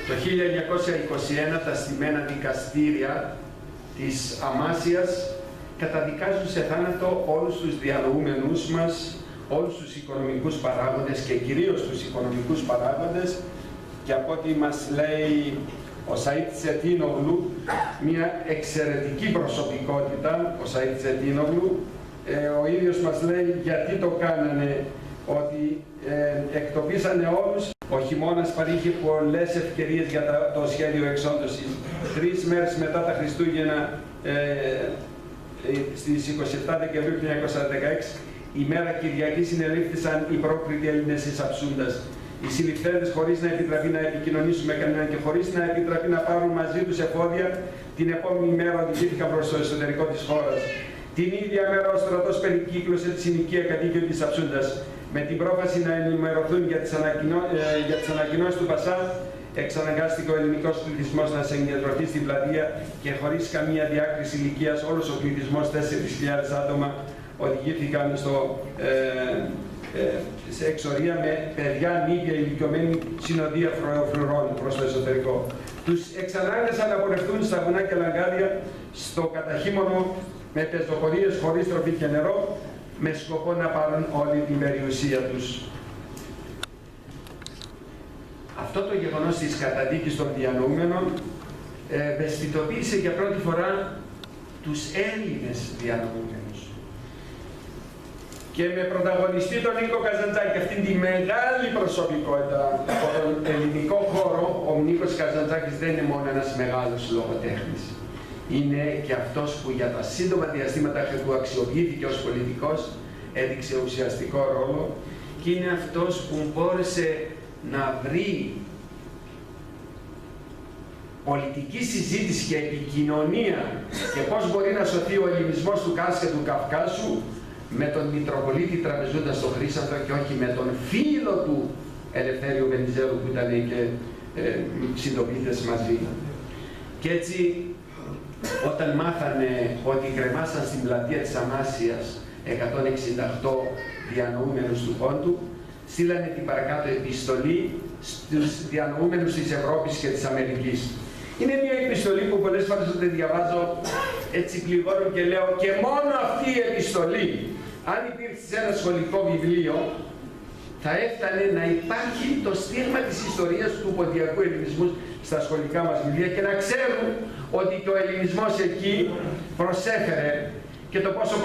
C: Το 1921 τα στημένα δικαστήρια της Αμάσιας καταδικάζουν σε θάνατο όλους τους διανοούμενους μας, όλους τους οικονομικούς παράγοντες και κυρίως τους οικονομικούς παράγοντες, και από ό,τι μας λέει ο Σαΐτ Τσετίνογλου, μια εξαιρετική προσωπικότητα, ο Σαΐτ Τσετίνογλου, ο ίδιος μας λέει γιατί το κάνανε, ότι εκτοπίσανε όλους. Ο χειμώνας παρήχε πολλές ευκαιρίες για το σχέδιο εξόντωσης. 3 μέρες μετά τα Χριστούγεννα, στις 27 Δεκεμβρίου 1946, η μέρα Κυριακή συνελήφθησαν οι πρόκριτοι Έλληνες εις Αψούντας. Οι συλληφθέντες, χωρίς να επιτραπεί να επικοινωνήσουν με κανέναν και χωρίς να επιτραπεί να πάρουν μαζί τους εφόδια, την επόμενη μέρα οδηγήθηκαν προς το εσωτερικό της χώρας. Την ίδια μέρα ο στρατός περικύκλωσε τη συνοικία κατοίκιο της Αψούντας. Με την πρόφαση να ενημερωθούν για τις ανακοινώσεις του Πασά, εξαναγκάστηκε ο ελληνικός πληθυσμός να συγκεντρωθεί στην πλατεία και χωρίς καμία διάκριση ηλικίας όλος ο πληθυσμός, 4.000 άτομα, οδηγήθηκαν σε εξορία με παιδιά, νύχια, ηλικιωμένοι, συνοδεία φρουρών προς το εσωτερικό. Τους εξανάγκασαν να πορευτούν στα βουνά και λαγκάδια στο καταχύμωνο με πεζοπορίες χωρίς τροφή και νερό, με σκοπό να πάρουν όλη την περιουσία τους. Αυτό το γεγονός της καταδίκης των διανοούμενων ευαισθητοποίησε για πρώτη φορά τους Έλληνες διανοούμενους. Και με πρωταγωνιστή τον Νίκο Καζαντζάκη, αυτήν τη μεγάλη προσωπικότητα από τον ελληνικό χώρο, ο Νίκος Καζαντζάκης δεν είναι μόνο ένας μεγάλος λογοτέχνης. Είναι και αυτός που για τα σύντομα διαστήματα που αξιοποιήθηκε ως πολιτικός έδειξε ουσιαστικό ρόλο, και είναι αυτός που μπόρεσε να βρει πολιτική συζήτηση και επικοινωνία και πώς μπορεί να σωθεί ο ελληνισμός του Κάσ και του Καυκάσου με τον Μητροπολίτη Τραπεζούντα στο Χρήσανθο και όχι με τον φίλο του Ελευθέριο Βενιζέλου που ήταν και συντοπίτες μαζί. Και έτσι, όταν μάθανε ότι κρεμάσαν στην πλατεία της Αμάσιας 168 διανοούμενους του Πόντου, στείλανε την παρακάτω επιστολή στους διανοούμενους της Ευρώπης και της Αμερικής. Είναι μια επιστολή που πολλές φορές όταν διαβάζω έτσι πληγώνω και λέω, και μόνο αυτή η επιστολή, αν υπήρξε σε ένα σχολικό βιβλίο, θα έφτανε να υπάρχει το στίγμα της ιστορίας του ποντιακού ελληνισμού στα σχολικά μας βιβλία και να ξέρουν ότι και ο ελληνισμός εκεί προσέφερε, και το πόσο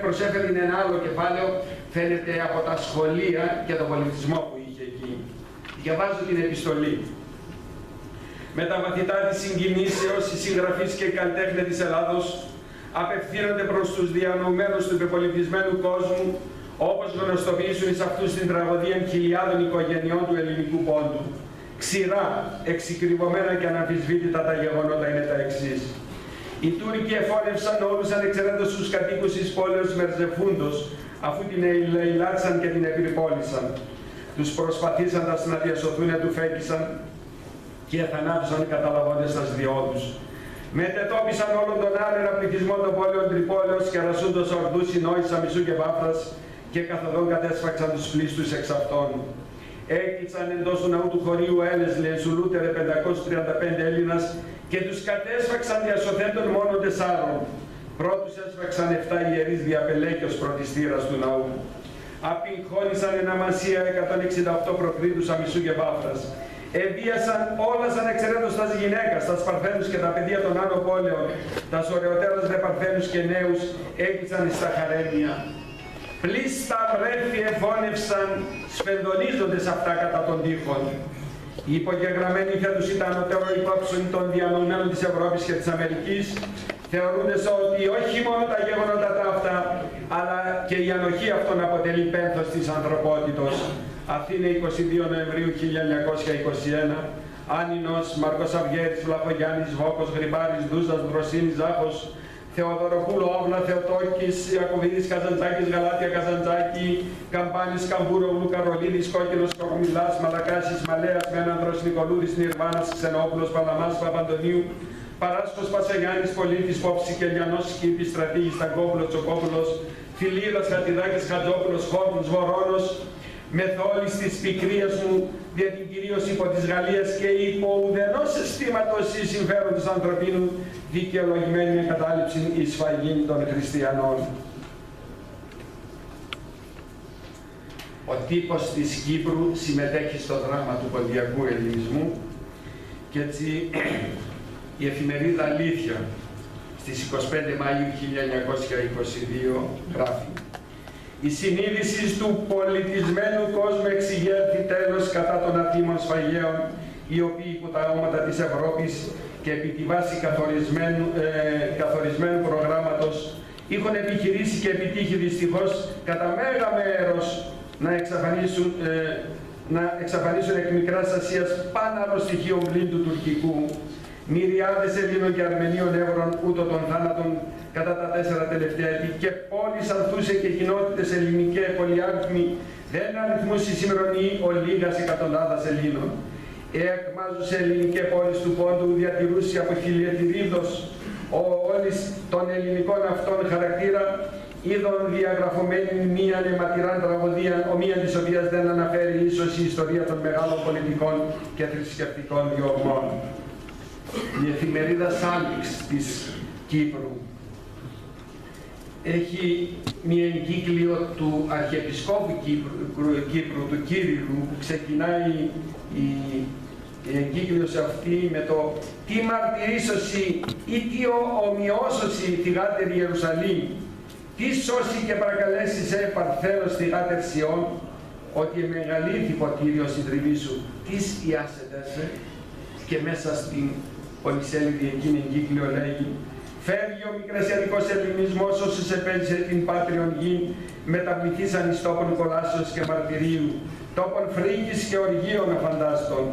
C: προσέφερε είναι ένα άλλο κεφάλαιο, φαίνεται από τα σχολεία και τον πολιτισμό που είχε εκεί. Διαβάζω την επιστολή. Με τα μαθητά της συγκινήσεως, οι συγγραφείς και οι καλλιτέχνες της Ελλάδος απευθύνονται προς τους διανοουμένους του υπερπολιτισμένου κόσμου, όπως γνωστοποιήσουν εις αυτούς την τραγωδία χιλιάδων οικογενειών του ελληνικού πόντου. Ξηρά, εξυκριβωμένα και αναμφισβήτητα τα γεγονότα είναι τα εξής. Οι Τούρκοι εφώνευσαν όλους ανεξαιρέτως τους κατοίκους της πόλεως Μερζεφούντος, αφού την ελεηλάτησαν και την επιρρυπόλησαν. Τους προσπαθήσαντας να διασωθούν του φέκησαν και θανάτωσαν καταλαβώντες τα σδιό τους. Μετετόπισαν όλον τον άρερα πληθυσμό των πόλεων Τρυπόλεως και αρασούντος ορδούς Ινόης, Σαμισού και Βάφρας και καθοδόν κατέσφαξαν τους πλήστους εξ αυτών. Έκλεισαν εντός του ναού του χωρίου Έλες Λενσουλούτερε 535 Έλληνας και τους κατέσφαξαν διασωθέντων μόνο 4. Πρώτους έσφαξαν 7 ιερείς διαπελέκιος πρωτιστήρας του ναού. Απειγχώνησαν εν αμασία 168 προκρίτους Αμισού και Βάφρας. Εβίασαν όλας ανεξαιρέτως τας γυναίκας, τας παρθένους και τα παιδιά των άλλων πόλεων, τας ωραιοτέρας δε παρθένους και νέους έκλεισαν στα χαρέμια. Πλήστα βρέφη εφώνευσαν, σφενδονίζοντες αυτά κατά των τοίχων. Οι υπογεγραμμένοι θα τους ήταν ανωτέρω υπόψη των διανοουμένων της Ευρώπης και της Αμερικής, θεωρούντες ότι όχι μόνο τα γεγονότα τα αυτά, αλλά και η ανοχή αυτών αποτελεί πένθος της ανθρωπότητος. Αθήνα 22 Νοεμβρίου 1921, Άνινος, Μαρκός Αυγέρης, Βλαχογιάννης, Βόκος, Γρυμπάρης, Δούσας, Δροσίνης, Ζάχος, Θεοδωροπούλου, Όβλα, Θεοτόκης, Ιακωβίδης, Καζαντζάκης, Γαλάτια, Καζαντζάκη, Καμπάνης, Καμπούρογλου, Καρολίδης, Κόκκινος, Κοκομιλάς, Μαλακάσης, Μαλέας, Μένανδρος, Νικολούδης, Νιρβάνας, Ξενόπουλος, Παλαμάς, Παπαντονίου, Παράσκος, Πασαγιάννης, Πολίτης, Πόψη, Κελιανός, Σκύπης, Στρατήγης, Ταγκόπουλος, Τσοκόπουλος, Φιλίδας, Χατιδάκης, Χατζόπουλος, Χόρνους, Βορώνος, μεθόλης της πικρίας μου, δια την κυρίως υπό της Γαλλίας και υπό ουδενός αισθήματος ή συμφέροντος ανθρωπίνου, δικαιολογημένη με κατάληψη εις σφαγήν των χριστιανών. ο τύπος της Κύπρου συμμετέχει στο δράμα του ποντιακού ελληνισμού και έτσι η εφημερίδα Αλήθεια στις 25 Μαΐου 1922 γράφει: «Η συνείδηση του πολιτισμένου κόσμου εξηγέρθη τέλος κατά των ατίμων σφαγέων, οι οποίοι υπό τα όματα της Ευρώπης και επί τη βάση καθορισμένου προγράμματος είχαν επιχειρήσει και επιτύχει δυστυχώς κατά μέγα μέρος να εξαφανίσουν εκ Μικράς Ασίας πάνω άλλο στοιχείο πλήν του τουρκικού. Μυριάδες Ελλήνων και Αρμενίων έβρον ούτω των θάνατων κατά τα 4 τελευταία έτη και πόλεις ανθούσε και κοινότητες ελληνικές πολυάριθμοι δεν αριθμούσε σημερινή ο λίγας εκατοντάδας Ελλήνων. Εκμάζουσε ελληνικές πόλεις του πόντου διατηρούσε από χιλιετηρίδος όλης των ελληνικών αυτών χαρακτήρα είδων διαγραφωμένη μία αιματηράν τραγωδία, ομοία της οποίας δεν αναφέρει ίσως η ιστορία των μεγάλων πολιτικών και θρησκευτικών διωγμών». Η εφημερίδα Σάλιξ της Κύπρου έχει μία εγκύκλιο του Αρχιεπισκόπου Κύπρου, του Κύριλου, που ξεκινάει η εγκύκλιος αυτή με το «Τι μαρτυρήσωση ή τι ομοιώσωση τη γάτερη Ιερουσαλήμ, τι σώσει και παρακαλέσει σε Παρθένος τη γάτερ Σιών, ότι εμεγαλήθη ποτήριο συντριβή σου, τις ιάσετεσαι». Και μέσα στην πολυσέλιδη εκείνη εγκύκλιο λέγει: «Φεύγει ο μικρασιατικός ελληνισμός όσους επέλυσε την πάτριον γη, μεταβληθήσαν εις τόπον κολάσεως και μαρτυρίου, τόπον φρίκης και οργείων αφαντάστων.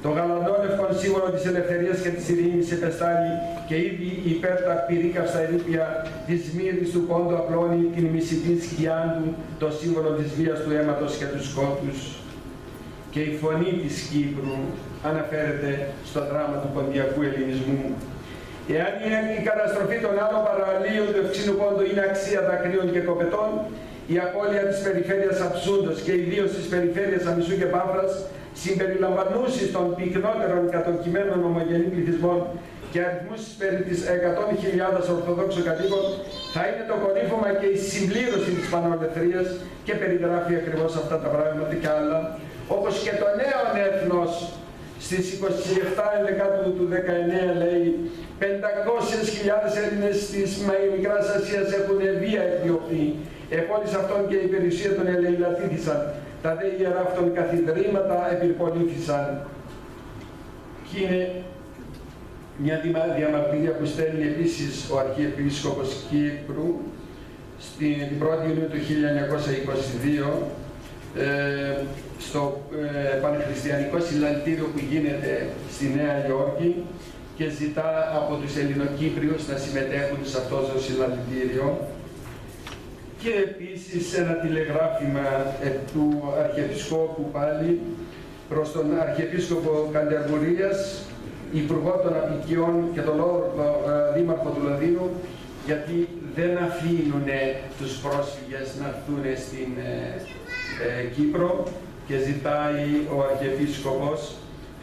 C: Το γαλανόλευκον σύμβολο της ελευθερίας και της ειρήνης επεστάλλει και ήδη υπέρ τα πυρίκαυστα ερήπια της Μύρης του πόντου απλώνει την μισητή σκιά του, το σύμβολο της βίας του αίματος και του σκότους». Και η φωνή της Κύπρου αναφέρεται στο δράμα του ποντιακού ελληνισμού. Εάν η καταστροφή των άλλων παραλίων του ευξήνου πόντου είναι αξία δακρύων και κοπετών, η απώλεια της περιφέρειας Αψούντος και ιδίως της περιφέρειας Αμισού και Πάφρας, συμπεριλαμβανούσης των πυκνότερων κατοικημένων ομογενή πληθυσμών και αριθμούς περί της 100.000 Ορθοδόξων κατοίκων, θα είναι το κορύφωμα και η συμπλήρωση της πανολευθερίας, και περιγράφει ακριβώς αυτά τα πράγματα και άλλα, όπως και το νέο έθνος στις 27 Ενδεκάτου του 19 λέει: 500.000 Έλληνες της Μικράς Ασίας έχουν βία εκδιωχθεί. Επόλης αυτών και η περιουσία των ελεηλατήθησαν. Τα δε ιερά αυτών καθιδρύματα επιρπολήθησαν. Και είναι μια διαμαρτυρία που στέλνει επίσης ο Αρχιεπίσκοπος Κύπρου στην 1η Ιουνίου του 1922 στο Πανχριστιανικό Συλλαλητήριο που γίνεται στη Νέα Υόρκη και ζητά από τους Ελληνοκύπριους να συμμετέχουν σε αυτό το συλλαλητήριο. Και επίσης ένα τηλεγράφημα του Αρχιεπισκόπου πάλι προς τον Αρχιεπίσκοπο Καντερβουρίας, Υπουργό των Απικιών και τον Λόρδο Δήμαρχο του Λονδίνου, γιατί δεν αφήνουν τους πρόσφυγες να έρθουν στην Κύπρο, και ζητάει ο Αρχιεπίσκοπος: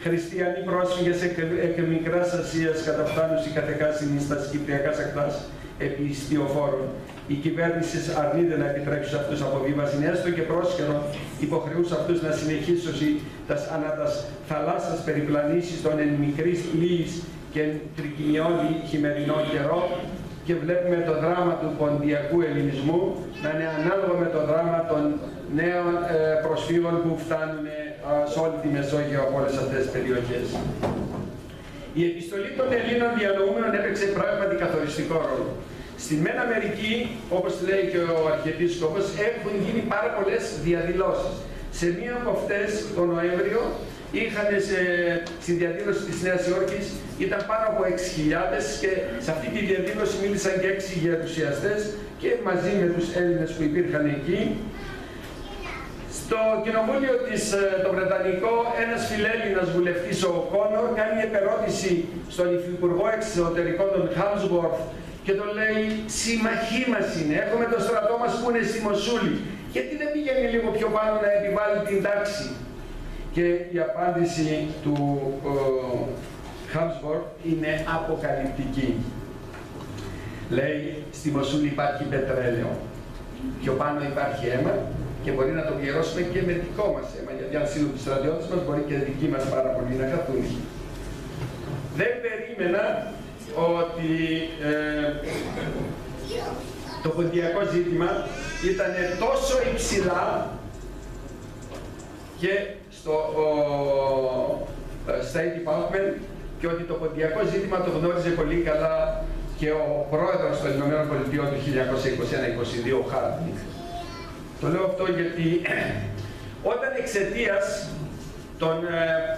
C: «Χριστιανοί πρόσφυγες εκ Μικράς Ασίας καταφθάνουσι κατεκάσιν στα κυπριακάς ακτάς επί ιστιοφόρων. Η κυβέρνηση αρνείται να επιτρέψει σε αυτούς αποβίβαση, έστω και πρόσχερον υποχρεούσε αυτούς να συνεχίσουν ανά τας θαλάσσας περιπλανήσεις των εν μικρής λύης και τρικυμιώδη χειμερινό καιρό». Και βλέπουμε το δράμα του ποντιακού ελληνισμού να είναι ανάλογο με το δράμα των νέων προσφύγων που φτάνουν σε όλη τη Μεσόγειο από όλες αυτές τις περιοχές. Η επιστολή των Ελλήνων διανοούμενων έπαιξε πράγματι καθοριστικό ρόλο. Στην Μεν Αμερική, όπως λέει και ο Αρχιεπίσκοπος, έχουν γίνει πάρα πολλές διαδηλώσεις. Σε μία από αυτές, τον Νοέμβριο, είχαν στη διαδήλωση της Νέας Υόρκης, ήταν πάνω από 6.000, και σε αυτή τη διαδήλωση μίλησαν και 6 γερουσιαστές και μαζί με τους Έλληνες που υπήρχαν εκεί. Στο κοινοβούλιο το Βρετανικό, ένας φιλέλληνας βουλευτής, ο Κόνορ, κάνει επερώτηση στον Υφυπουργό Εξωτερικών των Χάμσουορθ και τον λέει: «Συμμαχοί μας είναι, έχουμε το στρατό μας που είναι στη Μοσούλη, γιατί δεν πηγαίνει λίγο πιο πάνω να επιβάλλει την τάξη?» Και η απάντηση του Χάμσουορθ είναι αποκαλυπτική. Λέει: «Στη Μοσούλη υπάρχει πετρέλαιο, πιο πάνω υπάρχει αίμα και μπορεί να το πληρώσουμε και με δικό μας αίμα, γιατί αν στείλουν τους στρατιώτες μας μπορεί και δικοί μας πάρα πολλοί να καθούν. Δεν περίμενα ότι το ποντιακό ζήτημα ήταν τόσο υψηλά και στο State Department και ότι το ποντιακό ζήτημα το γνώριζε πολύ καλά και ο πρόεδρος των Ηνωμένων Πολιτειών του 1921-22, ο Χάρτινγκ. Το λέω αυτό γιατί όταν εξαιτίας των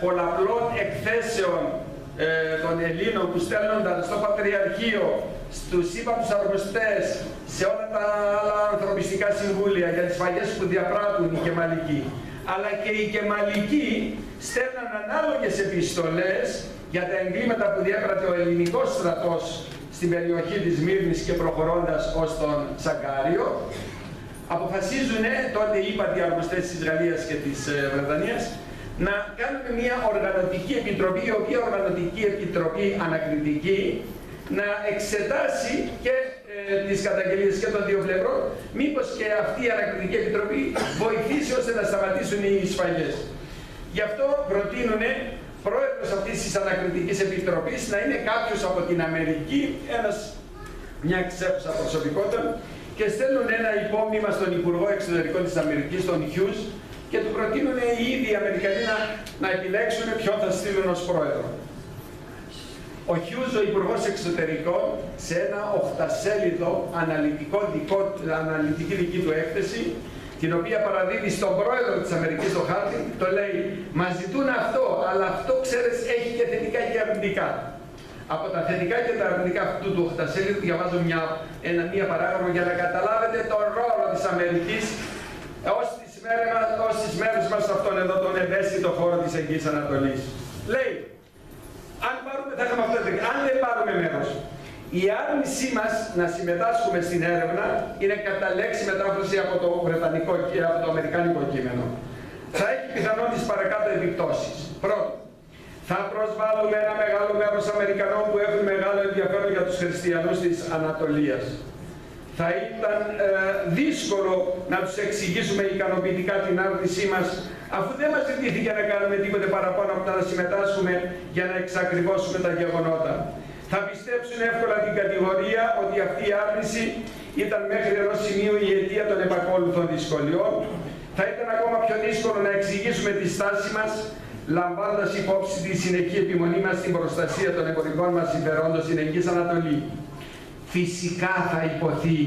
C: πολλαπλών εκθέσεων των Ελλήνων που στέλνονταν στο Πατριαρχείο, στους ύπατους αρμοστές, σε όλα τα άλλα ανθρωπιστικά συμβούλια για τις σφαγές που διαπράττουν οι Κεμαλικοί, αλλά και οι Κεμαλικοί στέλναν ανάλογες επιστολές για τα εγκλήματα που διέπρατε ο ελληνικός στρατός στην περιοχή της Μύρνης και προχωρώντας ως τον Σαγκάριο, αποφασίζουν τότε οι ύπατοι αρμοστές της Γαλλίας και της Βρετανίας να κάνουν μια οργανωτική επιτροπή, η οποία οργανωτική επιτροπή ανακριτική να εξετάσει και τις καταγγελίες και των δύο πλευρών, μήπως και αυτή η ανακριτική επιτροπή βοηθήσει ώστε να σταματήσουν οι σφαγές. Γι' αυτό προτείνουν πρόεδρος αυτής της ανακριτικής επιτροπής να είναι κάποιος από την Αμερική, μια ξέχουσα προσωπικότητα, και στέλνουν ένα υπόμνημα στον Υπουργό Εξωτερικών της Αμερικής, τον Hughes, και του προτείνουν οι ίδιοι Αμερικανοί να επιλέξουν ποιον θα στείλουν ως πρόεδρο. Ο Hughes, ο Υπουργός Εξωτερικών, σε ένα 8σέλιδο αναλυτική δική του έκθεση, την οποία παραδίδει στον πρόεδρο της Αμερικής, τον Χάρτινγκ, το λέει: μας ζητούν αυτό, αλλά αυτό, ξέρεις, έχει και θετικά και αρνητικά. Από τα θετικά και τα αρνητικά αυτού του 8σέλιδου διαβάζω μία παράγραφο για να καταλάβετε τον ρόλο της Αμερικής ως τις μέρες μας σε αυτόν εδώ τον ευαίσθητο χώρο της Εγγύης Ανατολής. Λέει: αν πάρουμε, θα είχαμε αυτό, αν δεν πάρουμε μέρος, η άρνησή μας να συμμετάσχουμε στην έρευνα είναι κατά λέξη μετάφραση από το βρετανικό και από το αμερικάνικο κείμενο. Θα έχει πιθανόν τις παρακάτω επιπτώσεις. Πρώτον, θα προσβάλλουμε ένα μεγάλο μέρος Αμερικανών που έχουν μεγάλο ενδιαφέρον για τους χριστιανούς της Ανατολίας. Θα ήταν δύσκολο να τους εξηγήσουμε ικανοποιητικά την άρνησή μας, αφού δεν μας ζητήθηκε να κάνουμε τίποτε παραπάνω από να συμμετάσχουμε για να εξακριβώσουμε τα γεγονότα. Θα πιστέψουν εύκολα την κατηγορία ότι αυτή η άρνηση ήταν μέχρι ενός σημείου η αιτία των επακόλουθων δυσκολιών. Θα ήταν ακόμα πιο δύσκολο να εξηγήσουμε τη στάση μας, λαμβάνοντας υπόψη τη συνεχή επιμονή μας στην προστασία των εμπορικών μας συμφερόντων στην Εγγύης Ανατολή. Φυσικά θα υποθεί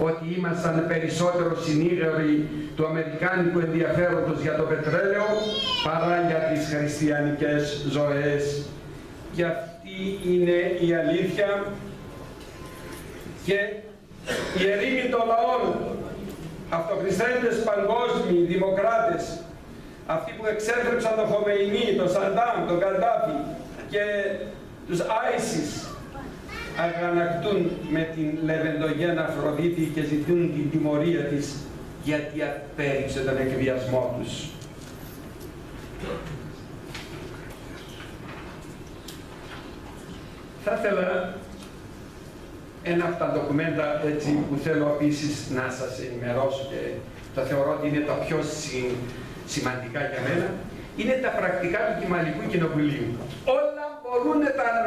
C: ότι ήμασταν περισσότερο συνήγοροι του αμερικάνικου ενδιαφέροντος για το πετρέλαιο παρά για τις χριστιανικές ζωές. Και αυτή είναι η αλήθεια. Και η ερήμη των λαών, αυτοκριστέντες παγκόσμιοι δημοκράτες, αυτοί που εξέθρεψαν τον Χομεϊνί, τον Σαντάμ, τον Καντάφη και τους Άισις, αγανακτούν με την λεβεντογένα Αφροδίτη και ζητούν την τιμωρία της γιατί απέρριψε τον εκβιασμό τους. Θα ήθελα ένα από τα ντοκουμέντα έτσι, που θέλω επίσης να σας ενημερώσω και το θεωρώ ότι είναι τα πιο σημαντικά για μένα, είναι τα πρακτικά του Κεμαλικού Κοινοβουλίου. Όλα μπορούν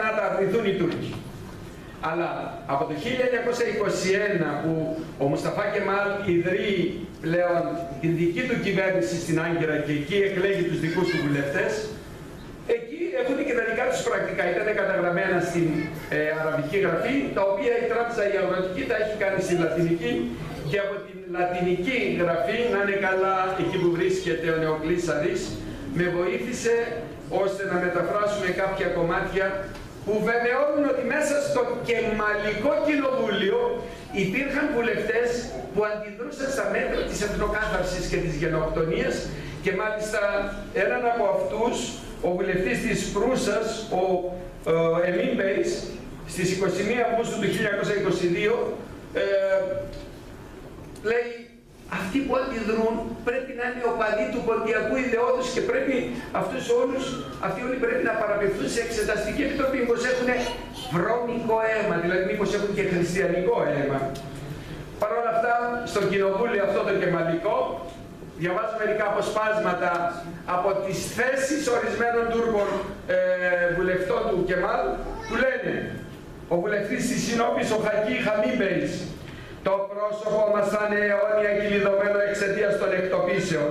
C: να τα αρνηθούν οι Τούρκοι. Αλλά από το 1921 που ο Μουσταφά Κεμάλ ιδρύει πλέον την δική του κυβέρνηση στην Άγκυρα και εκεί εκλέγει τους δικούς του βουλευτές, εκεί έχουν και τα δικά τους πρακτικά. Ήταν καταγραμμένα στην αραβική γραφή, τα οποία η τράπεζα η αγροτική τα έχει κάνει στη λατινική, και από την λατινική γραφή, να είναι καλά εκεί που βρίσκεται ο Νεοκλής Αρής, με βοήθησε ώστε να μεταφράσουμε κάποια κομμάτια που βεβαιώνουν ότι μέσα στο Κεμαλικό Κοινοβούλιο υπήρχαν βουλευτές που αντιδρούσαν στα μέτρα της εθνοκάθαρσης και της γενοκτονίας, και μάλιστα έναν από αυτούς, ο βουλευτής της Προύσας, ο Εμίν Μπέις, στις 21 Αυγούστου του 1922, λέει: αυτοί που αντιδρούν πρέπει να είναι οπαδοί του ποντιακού ιδεώδους και πρέπει αυτοί όλοι πρέπει να παραπευθούν σε εξεταστική επιτροπή, μήπως έχουν βρώμικο αίμα, δηλαδή μήπως έχουν και χριστιανικό αίμα. Παρ' όλα αυτά, στο κοινοβούλιο αυτό το Κεμαλικό διαβάζω μερικά αποσπάσματα από τις θέσεις ορισμένων Τούρκων βουλευτών του Κεμάλ, που λένε: ο βουλευτής της Συνόπης, ο Χακί Χαμίμπεϊς, το πρόσωπο μας θα είναι αιώνια κυλιδωμένο εξαιτίας των εκτοπίσεων.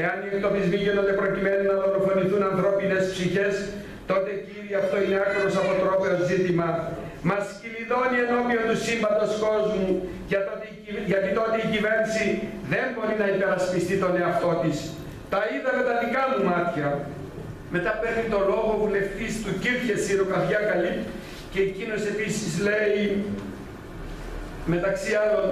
C: Εάν οι εκτοπισμοί γίνονται προκειμένου να δολοφονηθούν ανθρώπινες ψυχές, τότε, Κύριε, αυτό είναι άκρος αποτρόπαιο ζήτημα. Μας κυλιδώνει ενώπιον του σύμπαντος κόσμου, γιατί τότε η κυβέρνηση δεν μπορεί να υπερασπιστεί τον εαυτό της. Τα είδα με τα δικά μου μάτια. Μετά παίρνει το λόγο ο βουλευτής του Κύρχε Σιροκαθιά Καλύπ και εκείνος επίσης λέει, μεταξύ άλλων: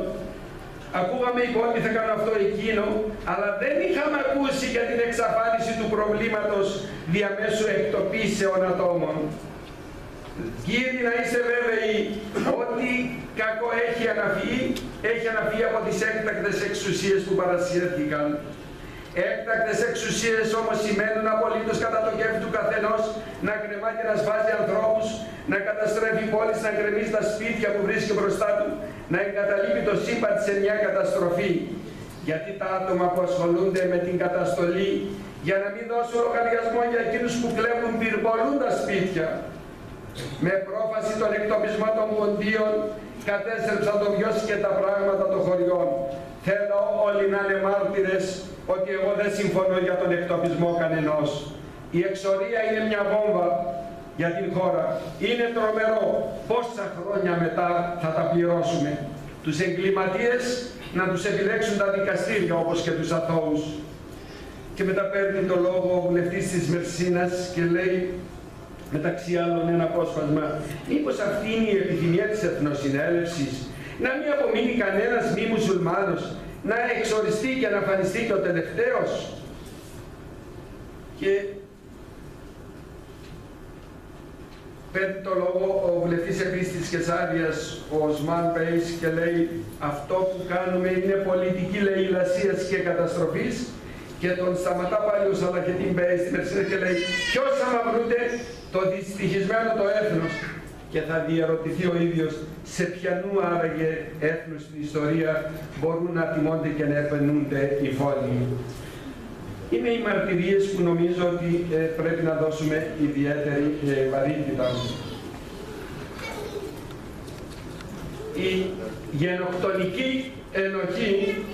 C: ακούγαμε υπόθηκαν αυτό εκείνο, αλλά δεν είχαμε ακούσει για την εξαφάνιση του προβλήματος διαμέσου εκτοπίσεων ατόμων. Κύριοι, να είστε βέβαιοι ότι κακό έχει αναφύγει από τις έκτακτες εξουσίες που παρασύρθηκαν. Έκτακτες εξουσίες όμως σημαίνουν απολύτως κατά το κέφι του καθενός να κρεμά και να σβάζει ανθρώπους, να καταστρέφει πόλεις, να γκρεμίζει τα σπίτια που βρίσκει μπροστά του, να εγκαταλείπει το σύμπαν σε μια καταστροφή. Γιατί τα άτομα που ασχολούνται με την καταστολή, για να μην δώσουν λογαριασμό για εκείνους που κλέβουν, πυρπολούν τα σπίτια. Με πρόφαση των εκτοπισμών των ποντίων κατέστρεψαν το βιώσει και τα πράγματα των χωριών. Θέλω όλοι να είναι μάρτυρες ότι εγώ δεν συμφωνώ για τον εκτοπισμό κανενός. Η εξορία είναι μια βόμβα για την χώρα. Είναι τρομερό. Πόσα χρόνια μετά θα τα πληρώσουμε. Τους εγκληματίες να τους επιλέξουν τα δικαστήρια, όπως και τους αθώους. Και μετά παίρνει το λόγο ο βουλευτής της Μερσίνας και λέει, μεταξύ άλλων, ένα απόσπασμα: μήπως αυτή είναι η επιθυμία της Εθνοσυνέλευσης, να μην απομείνει κανένας μη μουσουλμάνος, να εξοριστεί και να εμφανιστεί και ο τελευταίος? Και παίρνει το λόγο ο βουλευτής επίσης της Κεσάριας, ο Οσμάν Μπέις, και λέει: αυτό που κάνουμε είναι πολιτική λαιλασίας και καταστροφής. Και τον σταματά πάλι ο Σαλαχετίν Μπέις στη Μερσίνας και λέει: ποιος θα μαυρούνται το δυστυχισμένο το έθνος? Και θα διερωτηθεί ο ίδιος, σε ποιανού άραγε έθνους στην ιστορία μπορούν να τιμώνται και να επενούνται οι φόνοι? Είναι οι μαρτυρίες που νομίζω ότι πρέπει να δώσουμε ιδιαίτερη βαρύτητα. Η γενοκτονική ενοχή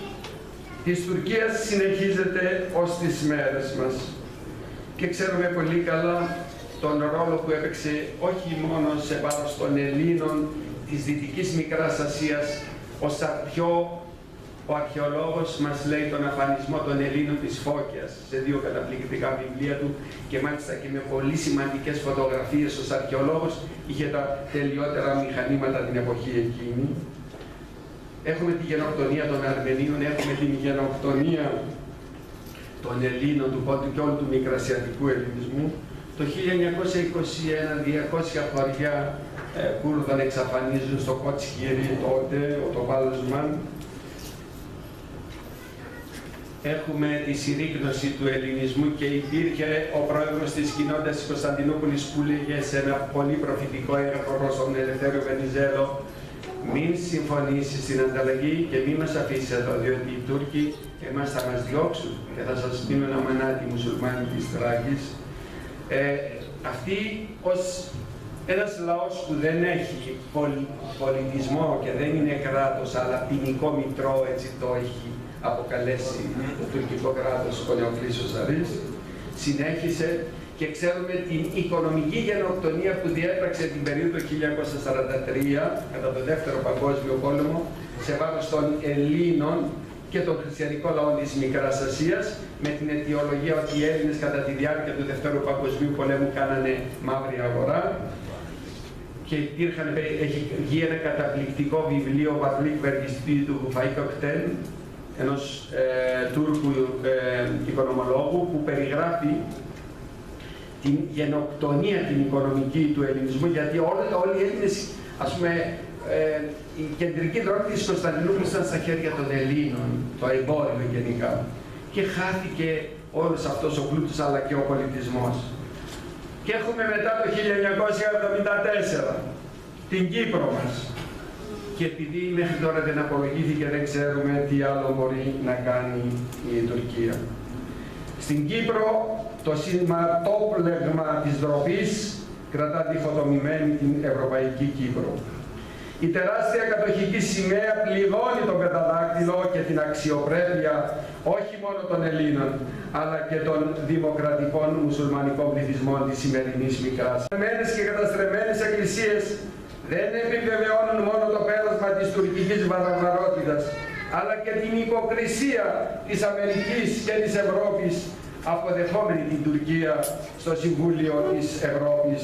C: της Τουρκίας συνεχίζεται ως τις μέρες μας. Και ξέρουμε πολύ καλά τον ρόλο που έπαιξε όχι μόνο σε βάρος των Ελλήνων της Δυτικής Μικράς Ασίας. Ο Σαρτιό, ο αρχαιολόγος, μας λέει τον αφανισμό των Ελλήνων της Φώκιας σε 2 καταπληκτικά βιβλία του, και μάλιστα και με πολύ σημαντικές φωτογραφίες. Ο αρχαιολόγος είχε τα τελειότερα μηχανήματα την εποχή εκείνη. Έχουμε τη γενοκτονία των Αρμενίων, έχουμε την γενοκτονία των Ελλήνων του Πόντου και όλου του μικρασιατικού ελληνισμού. Το 1921 200 χωριά Κούρδων εξαφανίζουν στο Κοτσχύρι τότε, ο Τοβάλσμαν. Έχουμε τη συρρίκνωση του ελληνισμού και υπήρχε ο πρόεδρος της κοινότητας της Κωνσταντινούπολης που λέγε σε ένα πολύ προφητικό έργο προς τον Ελευθέριο Βενιζέλο: μην συμφωνήσεις στην ανταλλαγή και μην μας αφήσεις εδώ, διότι οι Τούρκοι εμάς θα μας διώξουν και θα σας μείνουν αμανάτι οι μουσουλμάνοι της Τράκης. Αυτοί ως ένας λαός που δεν έχει πολιτισμό και δεν είναι κράτος, αλλά ποινικό μητρό, έτσι το έχει αποκαλέσει το τουρκικό κράτος ο Νεοκλήσιος Αρής, συνέχισε. Και ξέρουμε την οικονομική γενοκτονία που διέπραξε την περίοδο 1943 κατά το Δεύτερο Παγκόσμιο Πόλεμο σε βάρος των Ελλήνων και των χριστιανικών λαών της Μικράς Ασίας, με την αιτιολογία ότι οι Έλληνες κατά τη διάρκεια του Δεύτερου Παγκοσμίου Πολέμου κάνανε μαύρη αγορά. Και έχει βγει ένα καταπληκτικό βιβλίο Βαρλίκ Βεργιστή του Φαϊκοκτέν, ενός Τούρκου οικονομολόγου, που περιγράφει την γενοκτονία την οικονομική του ελληνισμού, γιατί όλοι οι Έλληνες, ας πούμε, η κεντρική δρόμη της Κωνσταντινούπολης ήταν στα χέρια των Ελλήνων, το εμπόριο γενικά. Και χάθηκε όλος αυτός ο πλούτος αλλά και ο πολιτισμός. Και έχουμε μετά το 1974 την Κύπρο μας. και επειδή μέχρι τώρα δεν απολογήθηκε, δεν ξέρουμε τι άλλο μπορεί να κάνει η Τουρκία. Στην Κύπρο το σηματόπλεγμα της ντροπής κρατά διχοτομημένη την Ευρωπαϊκή Κύπρο. Η τεράστια κατοχική σημαία πληρώνει τον πενταδάκτυλο και την αξιοπρέπεια όχι μόνο των Ελλήνων, αλλά και των δημοκρατικών μουσουλμανικών πληθυσμών της σημερινής Μικράς. Οι και καταστρεμμένες εκκλησίες δεν επιβεβαιώνουν μόνο το πέρασμα της τουρκικής βαρβαρότητας, αλλά και την υποκρισία της Αμερικής και της Ευρώπης, αποδεχόμενη την Τουρκία στο Συμβούλιο της Ευρώπης.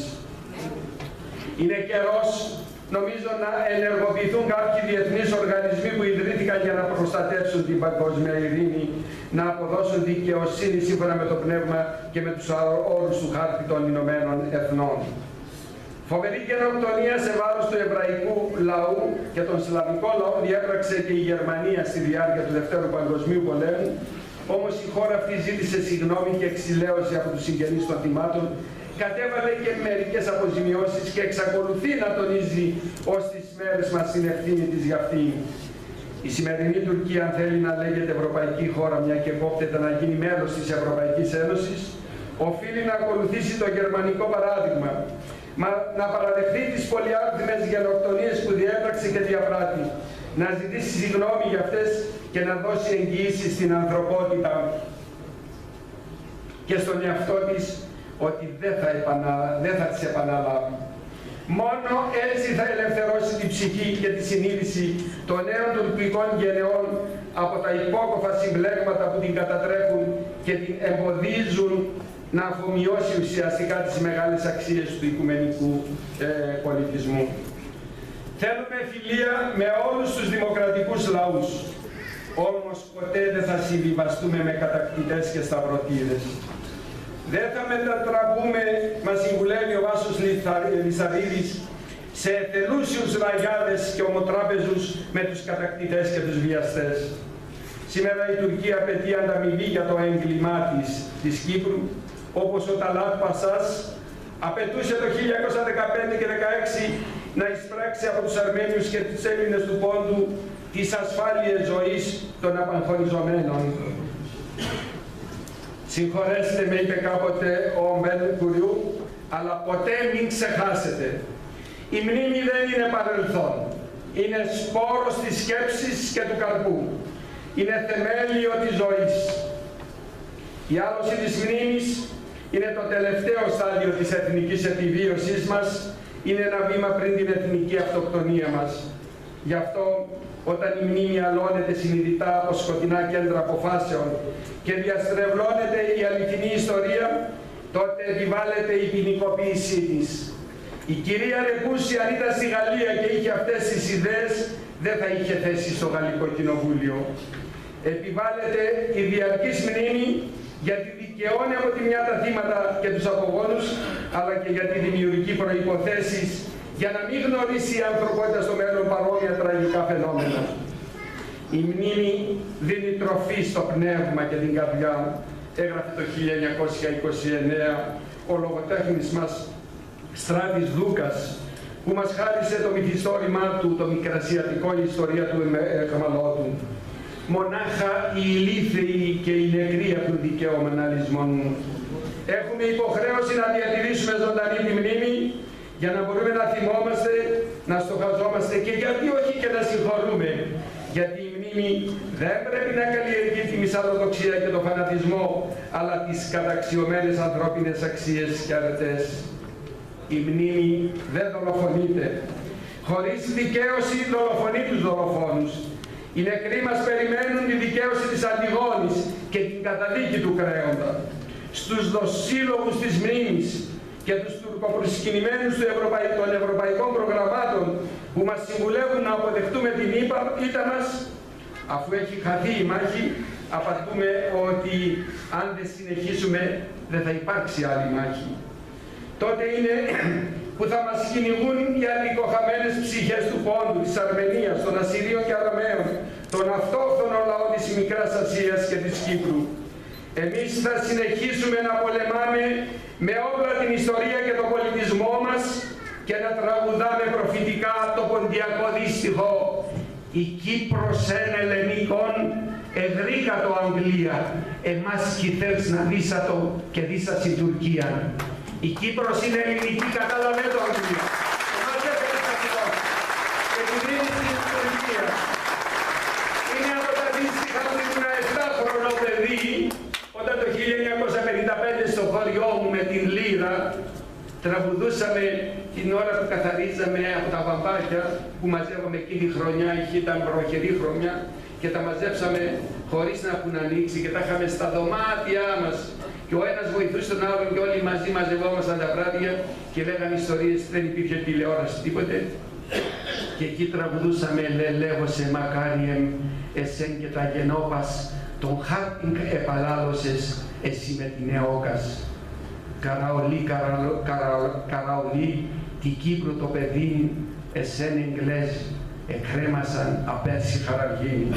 C: Είναι καιρός, νομίζω, να ενεργοποιηθούν κάποιοι διεθνείς οργανισμοί που ιδρύθηκαν για να προστατεύσουν την παγκόσμια ειρήνη, να αποδώσουν δικαιοσύνη σύμφωνα με το πνεύμα και με τους όρους του Χάρτη των Ηνωμένων Εθνών. Φοβερή γενοκτονία σε βάρος του εβραϊκού λαού και των σλαβικών λαών διέπραξε και η Γερμανία στη διάρκεια του Δευτέρου Παγκοσμίου Πολέμου, όμως η χώρα αυτή ζήτησε συγγνώμη και εξηλαίωση από τους συγγενείς των θυμάτων, κατέβαλε και μερικές αποζημιώσεις και εξακολουθεί να τονίζει ως τις μέρες μας την ευθύνη της για αυτή. Η σημερινή Τουρκία, αν θέλει να λέγεται ευρωπαϊκή χώρα, μια και κόπτεται να γίνει μέλος της Ευρωπαϊκής Ένωσης, οφείλει να ακολουθήσει το γερμανικό παράδειγμα, να παραδεχθεί τις πολυάριθμες γενοκτονίες που διέπραξε και διαπράττει, να ζητήσει συγγνώμη για αυτές και να δώσει εγγυήσεις στην ανθρωπότητα και στον εαυτό της ότι δεν θα τις επαναλάβει. Μόνο έτσι θα ελευθερώσει την ψυχή και τη συνείδηση των νέων τουρκικών γενεών από τα υπόκοφα συμπλέγματα που την κατατρέχουν και την εμποδίζουν να αφομοιώσει ουσιαστικά τις μεγάλες αξίες του οικουμενικού πολιτισμού. Θέλουμε φιλία με όλους τους δημοκρατικούς λαούς, όμως ποτέ δεν θα συμβιβαστούμε με κατακτητές και σταυρωτήρες. Δεν θα μετατραπούμε, μας συμβουλεύει ο Βάσος Λυσαρίδης, σε εθελούσιους ραγιάδες και ομοτράπεζους με τους κατακτητές και τους βιαστές. Σήμερα η Τουρκία απαιτεί ανταμοιβή για το έγκλημά της Κύπρου, όπως ο Ταλάτ Πασάς απαιτούσε το 1915 και 1916 να εισπράξει από τους Αρμένιους και τους Έλληνες του Πόντου τις ασφάλειες ζωής των απαγχωνιζομένων. Συγχωρέστε με, είπε κάποτε ο Μεν Κουριού, αλλά ποτέ μην ξεχάσετε. Η μνήμη δεν είναι παρελθόν. Είναι σπόρος της σκέψης και του καρπού. Είναι θεμέλιο της ζωής. Η άλωση της μνήμης είναι το τελευταίο στάδιο της εθνικής επιβίωσής μας. Είναι ένα βήμα πριν την εθνική αυτοκτονία μας. Γι' αυτό, όταν η μνήμη αλώνεται συνειδητά από σκοτεινά κέντρα αποφάσεων και διαστρεβλώνεται η αληθινή ιστορία, τότε επιβάλλεται η ποινικοποίησή της. Η κυρία Ρεκούση, αν ήταν στη Γαλλία και είχε αυτές τις ιδέες, δεν θα είχε θέση στο Γαλλικό Κοινοβούλιο. Επιβάλλεται η διαρκής μνήμη, γιατί δικαιώνει από τη μια τα θύματα και τους απογόνους, αλλά και γιατί δημιουργεί προϋποθέσεις για να μην γνωρίσει η ανθρωπότητα στο μέλλον παρόμοια τραγικά φαινόμενα. Η μνήμη δίνει τροφή στο πνεύμα και την καρδιά, έγραφε το 1929 ο λογοτέχνης μας Στράτης Δούκας, που μας χάρισε το μυθιστόρημά του, το μικρασιατικό, η ιστορία του Εχμαλώτου. Μονάχα οι ηλίθιοι και οι νεκροί έχουν δικαίωμα να λησμονούν. Έχουμε υποχρέωση να διατηρήσουμε ζωντανή τη μνήμη, για να μπορούμε να θυμόμαστε, να στοχαζόμαστε και γιατί όχι και να συγχωρούμε. Γιατί η μνήμη δεν πρέπει να καλλιεργεί τη μυσαλλοδοξία και τον φανατισμό, αλλά τις καταξιωμένες ανθρώπινες αξίες και αρετές. Η μνήμη δεν δολοφονείται. Χωρίς δικαίωση δολοφονεί τους δολοφόνους. Οι νεκροί μας περιμένουν τη δικαίωση της Αντιγόνης και την καταδίκη του κρέοντα. Στους δοσύλλογους της μνήμης και τους τουρκοπροσκυνημένους των ευρωπαϊκών προγραμμάτων που μας συμβουλεύουν να αποδεχτούμε την ήττα μας, αφού έχει χαθεί η μάχη, απαντούμε ότι αν δεν συνεχίσουμε δεν θα υπάρξει άλλη μάχη. Τότε είναι που θα μας κυνηγούν οι αδικοχαμένες ψυχές του Πόντου, της Αρμενίας, των Ασσυρίων και Αραμαίων, των αυτόχθονων λαών της Μικράς Ασίας και της Κύπρου. Εμείς θα συνεχίσουμε να πολεμάμε με όπλα την ιστορία και τον πολιτισμό μας, και να τραγουδάμε προφητικά το ποντιακό δύστιχο «Η Κύπρος εν Ελληνικών εδρίκα το Αγγλία, εμάς κυθές να δίσατο και δίσας η Τουρκία». Η Κύπρος είναι ελληνική, κατάλαβε το Αγγλία. Εμάς δεν θέλει να και την δίνει στην Τουρκία. Είναι από τα δύστιχα που ήμουν 7χρονο παιδί, όταν το 1955 στο χωριό μου με την λύρα τραγουδούσαμε την ώρα που καθαρίζαμε από τα βαμβάκια που μαζεύαμε εκείνη τη χρονιά, ήταν προχερή χρονιά και τα μαζέψαμε χωρίς να έχουν ανοίξει και τα είχαμε στα δωμάτια μας και ο ένας βοηθούσε τον άλλον και όλοι μαζί μαζευόμασταν τα βράδια και λέγανε ιστορίες, δεν υπήρχε τηλεόραση τίποτε και εκεί τραγουδούσαμε «Λελεύωσε μακάριεμ εσέν και τα γενόπας, τον χάρτινγκ επαλάλωσες εσύ με την εώκας». Καραολί, τη Κύπρου το παιδί, εσέν Εγγλές, εκρέμασαν απέρσι χαραργή.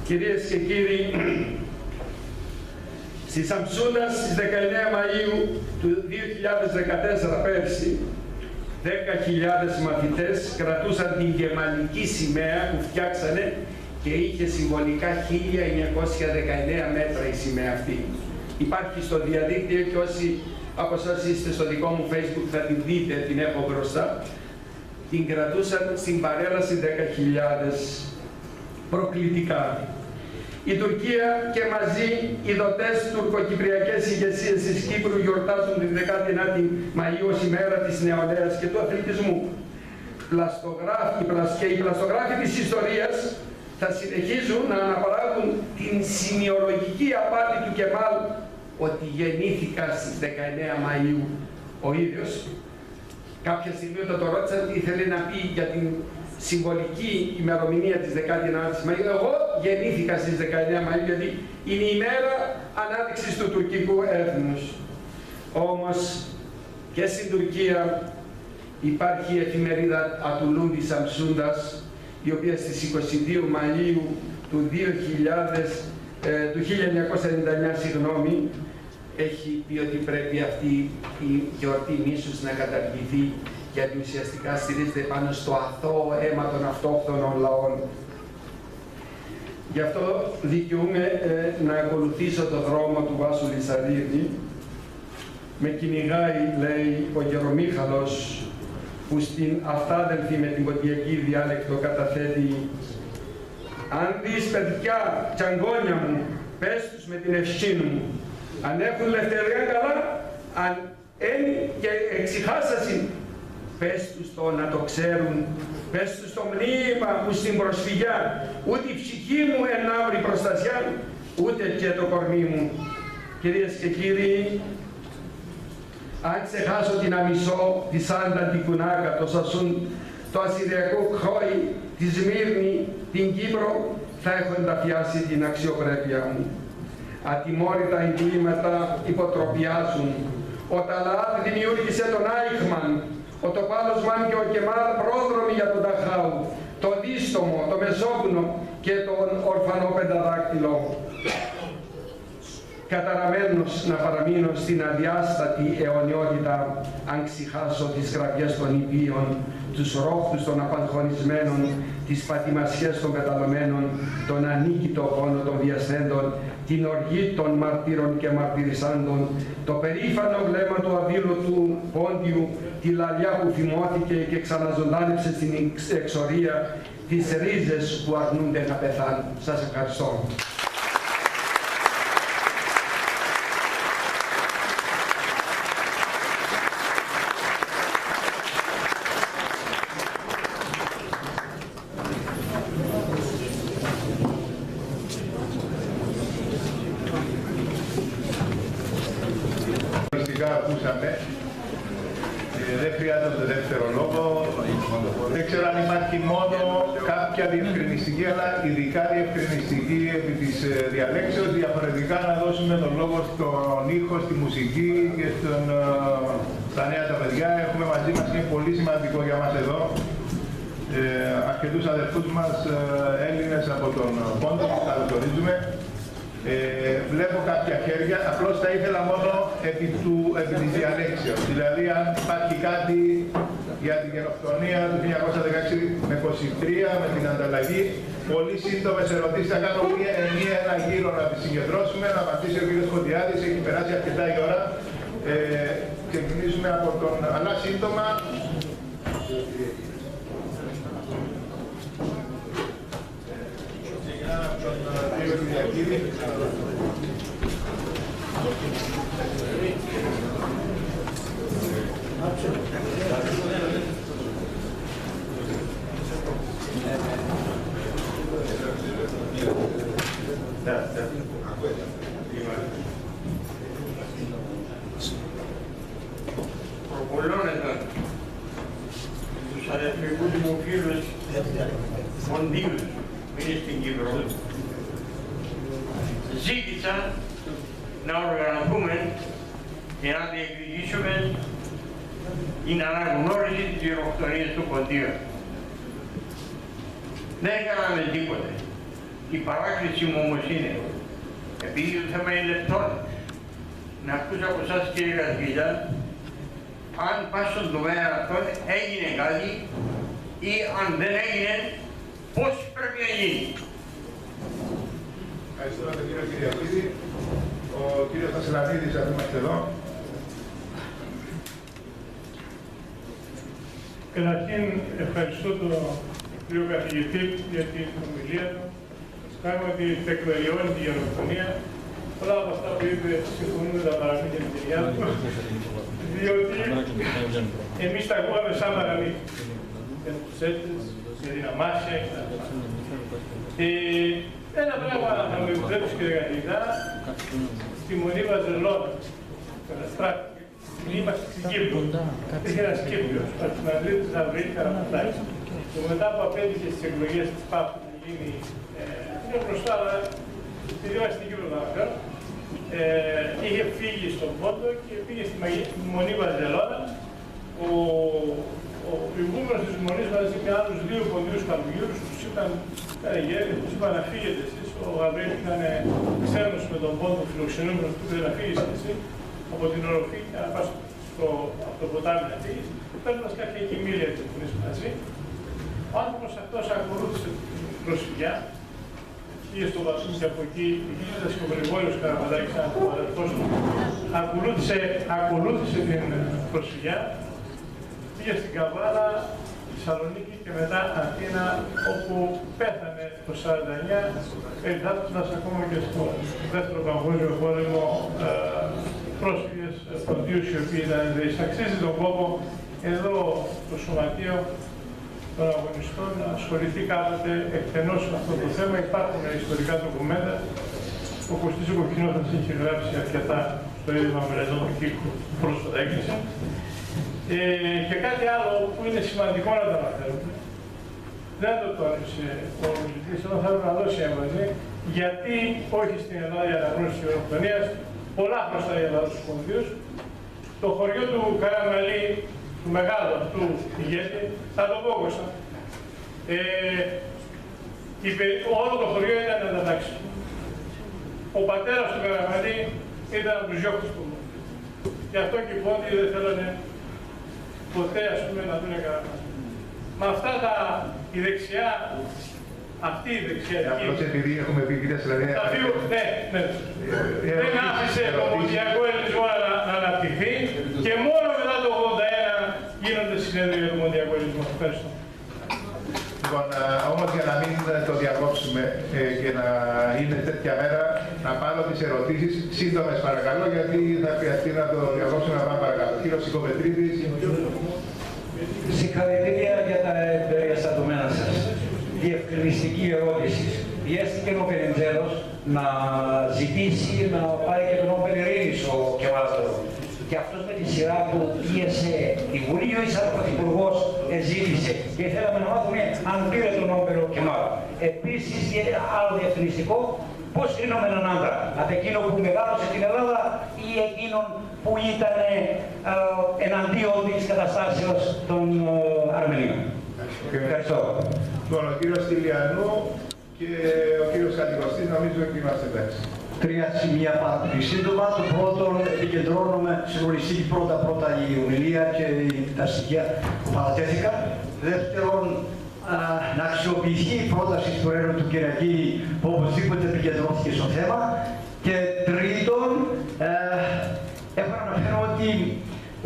C: Κυρίες και κύριοι, στη Σαμψούνα στις 19 Μαΐου του 2014 πέρσι, 10.000 μαθητές κρατούσαν την γερμανική σημαία που φτιάξανε και είχε συμβολικά 1919 μέτρα η σημαία αυτή. Υπάρχει στο διαδίκτυο και όσοι από εσάς είστε στο δικό μου Facebook θα την δείτε, την έχω μπροστά. Την κρατούσαν στην παρέλαση 10.000 προκλητικά. Η Τουρκία και μαζί οι δοτές τουρκοκυπριακές ηγεσίες της Κύπρου γιορτάζουν την 19η Μαΐου ως ημέρα της νεολαίας και του αθλητισμού. Και οι πλαστογράφοι της ιστορίας θα συνεχίζουν να αναπαράγουν την σημειολογική απάτη του Κεμάλ ότι γεννήθηκα στις 19 Μαΐου ο ίδιος. Κάποια στιγμή όταν το ρώτησαν τι ήθελε να πει για την συμβολική ημερομηνία της 19ης Μαΐου, εγώ γεννήθηκα στις 19 Μαΐου γιατί είναι η μέρα ανάδειξης του τουρκικού έθνους. Όμως και στην Τουρκία υπάρχει η εφημερίδα Ατουλούν της Σαμσούντας, η οποία στις 22 Μαΐου του 1999 έχει πει ότι πρέπει αυτή η γιορτή μίσους να καταργηθεί γιατί ουσιαστικά στηρίζεται πάνω στο αθώο αίμα των αυτόχθονων λαών. Γι' αυτό δικαιούμαι να ακολουθήσω το δρόμο του Βάσου Λυσαρίδη. Με κυνηγάει, λέει ο Γερομίχαλος, που στην αυτάδελφη με την ποντιακή διάλεκτο καταθέτει «Αν δεις παιδιά, τσαγκόνια μου, πες τους με την ευχή μου, αν έχουν ελευθερία καλά, αν είναι και εξυχάσασιν, πες τους το να το ξέρουν, πες τους το μνήμα που στην προσφυγιά, ούτε η ψυχή μου ενάβρει προστασία, ούτε και το κορμί μου». Κυρίες και κύριοι, αν ξεχάσω την Αμισό, τη Σάντα, την Κουνάκα, το Σασούν, το Ασσυριακό Χόι, τη Σμύρνη, την Κύπρο, θα έχω ενταφιάσει την αξιοπρέπεια μου. Ατιμόρυτα εγκλήματα υποτροπιάζουν. Ο Ταλάτ δημιούργησε τον Άιχμαν, ο Τοπάλος Μαν και ο Κεμάλ πρόδρομοι για τον Ταχάου, το Δίστομο, το Μεσόγουνο και τον Ορφανό Πενταδάκτυλο. Καταραμένος να παραμείνω στην αδιάστατη αιωνιότητα, αν ξεχάσω τις γραβιές των υπείων, τους ρόχους των απαγχωνισμένων, τις πατημασιές των πεταλωμένων, τον ανίκητο πόνο των βιασθέντων, την οργή των μαρτύρων και μαρτυρισάντων, το περήφανο βλέμμα του αδήλωτου πόντιου, τη λαλιά που θυμώθηκε και ξαναζωντάνεψε στην εξορία, τις ρίζες που αρνούνται να πεθάνουν. Σας ευχαριστώ.
B: Ακούσαμε. Δεν χρειάζεται δεύτερο λόγο. Δεν ξέρω αν υπάρχει μόνο κάποια διευκρινιστική, αλλά ειδικά διευκρινιστική επί της διαλέξεως. Διαφορετικά να δώσουμε τον λόγο στον ήχο, στη μουσική και στα νέα τα παιδιά. Έχουμε μαζί μας, είναι πολύ σημαντικό για μας εδώ, αρκετούς αδερφούς μας Έλληνες από τον Πόντο που καλωσορίζουμε. Βλέπω κάποια χέρια, απλώς θα ήθελα μόνο επί της διαλέξεως. Δηλαδή, αν υπάρχει κάτι για την γενοκτονία του 1916 με 23, με την ανταλλαγή. Πολύ σύντομες ερωτήσεις, θα κάνω ένα γύρο να τις συγκεντρώσουμε, να απαντήσει ο κ. Κοντιάδης, έχει περάσει αρκετά η ώρα. Ξεκινήσουμε από τον, αλλά σύντομα. Ξεκινάμε από τον κ. Κυριακίδη.
D: Προπολώνονταν τους αδερφικούς μου φίλους μοντίους που είναι στην Κύπρο, ζήτησα να οργανωθούμε και να διεκδικήσουμε την αναγνώριση της γενοκτονίας του Ποντίου. Δεν έκαναμε τίποτε. Η παράκληση μου όμως είναι, επειδή το θέμα είναι λεπτό, να ακούσω από εσάς κύριε καθηγητά, αν πας στον τομέα αυτόν έγινε κάτι ή αν δεν έγινε, πώς πρέπει να γίνει.
B: Ευχαριστώ τον κύριο Κυριακίδη. Ο κύριος Βασιλανίδης, αν είμαστε εδώ.
E: Καταρχήν ευχαριστώ τον κύριο καθηγητή για την ομιλία του. Πράγματι τεκμηριώνει τη γενοκτονία. Πολλά από αυτά που είπε συμφωνούν με τα παραμύθια με τη γιαγιά του, διότι εμείς τα ακούγαμε σαν παραμύθια. Για τους έτρες, για την αμάσια κτλ. Ένα πράγμα θα μου επιτρέψει κύριε καθηγητά, στη Μονή Βαζελώνα, καταστράφηκε. Είμαστε στην Κύπρο. Είχε ένας Κύπριος, ο Αρχιμανδρίτης Γαβρίλη Καραπατάκης, που μετά που απέτυχε στις εκλογές της ΠΑΠ να γίνει πιο μπροστά, αλλά επειδή είμαστε στην Κύπρο τώρα, είχε φύγει στον Πόντο και πήγε στη Μονή Βαζελώνα. Ο ηγούμενος της Μονής μαζί με άλλους δύο ποντίους καλουγύρους τους είπαν, τους είπαν να φύγετε εσείς. Ο Γαβρίλης ήταν ξένος με τον Πόντο φιλοξενούμενος, του είπε να φύγεις εσύ από την οροφή και να πας από το ποτάμι να φύγεις, παίρνοντας κάποια κοιμήλια του που είσαι μαζί. Ο άνθρωπος αυτός ακολούθησε την προσφυγιά, πήγε στο Βασίλη και από εκεί, πήγαινε και ο Γρηγόριος Καραπατάκης, ένας από αδερφός του, ακολούθησε την προσφυγιά, πήγε στην Καβάλα, Θεσσαλονίκη και μετά Αθήνα, όπου πέθανε το 1949, εντάσσοντας ακόμα και στο δεύτερο παγκόσμιο πόλεμο πρόσφυγες ποντίους οι οποίοι ήταν ενδεείς. Αξίζει τον κόπο εδώ το Σωματείο των Αγωνιστών να ασχοληθεί κάποτε εκτενώς με αυτό το θέμα. Υπάρχουν ιστορικά ντοκουμέντα. Ο Κωστής ο Κοκκινότας έχει γράψει αρκετά στο ίδρυμα μελετών του Κύπρου που πρόσφατα έκλεισε. Και κάτι άλλο που είναι σημαντικό να το αναφέρουμε. Δεν το τόνισε ο μιλητής, ενώ θέλω να δώσει έμβαση, γιατί όχι στην Ελλάδα η αναγνώριση της γενοκτονίας, πολλά χρωστά η Ελλάδα στους ποντίους. Το χωριό του Καραμαλή, του μεγάλου αυτού ηγέτη, θα το πω Κώστα. Όλο το χωριό ήταν ανταλλάξιμο. Ο πατέρας του Καραμαλή ήταν από τους γιώχτες του. Γι' αυτό και οι πόντιοι δεν θέλανε ποτέ, ας πούμε, να δουν Καραμαλή. Με αυτά η δεξιά, αυτή η δεξιά.
B: Απλώς επειδή έχουμε πει κυρία Σελανία.
E: Ναι. Δεν άφησε το ομοσπονδιακό ελληνισμό να αναπτυχθεί και μόνο μετά το 1981 γίνονται συνέδρια για το ομοσπονδιακό ελληνισμό. Ευχαριστώ.
B: Λοιπόν, όμως για να μην το διακόψουμε και να είναι τέτοια μέρα, να πάρω τις ερωτήσεις σύντομες παρακαλώ, γιατί θα χρειαστεί να το διακόψουμε να πάμε παρακαλώ. Κύριος Οικοπετρίδης.
F: Συγχαρητήρια για τα εμπεριστατωμένα σας. Διευκρινιστική ερώτηση. Πιέστηκε ο Περεντζέρος να ζητήσει να πάρει και τον Νόμπελ Ειρήνης ο Κεμάλατο. Και αυτός με τη σειρά του πίεσε τη Βουλή ή σαν πρωθυπουργός ζήτησε. Και θέλαμε να μάθουμε αν πήρε τον Νόμπελ ο Κεμάλ. Επίσης, άλλο διευκρινιστικό, πώς κρίνουμε έναν άντρα. Από εκείνο που μεγάλωσε την Ελλάδα ή εκείνον που ήταν εναντίον της καταστάσεως των Αρμενίων. Ευχαριστώ.
B: Λοιπόν, ο κύριος Τηλιανού και ο κύριος Κατηγοστής νομίζω ότι είμαστε εντάξει.
F: Τρία σημεία πάρα πολύ σύντομα. Το πρώτο, επικεντρώνομαι συντονιστική πρώτα η ομιλία και τα στοιχεία που παρατέθηκαν. Δεύτερον, να αξιοποιηθεί η πρόταση του έργου του Κυριακή που οπωσδήποτε επικεντρώθηκε στο θέμα. Και τρίτον, έχω να αναφέρω ότι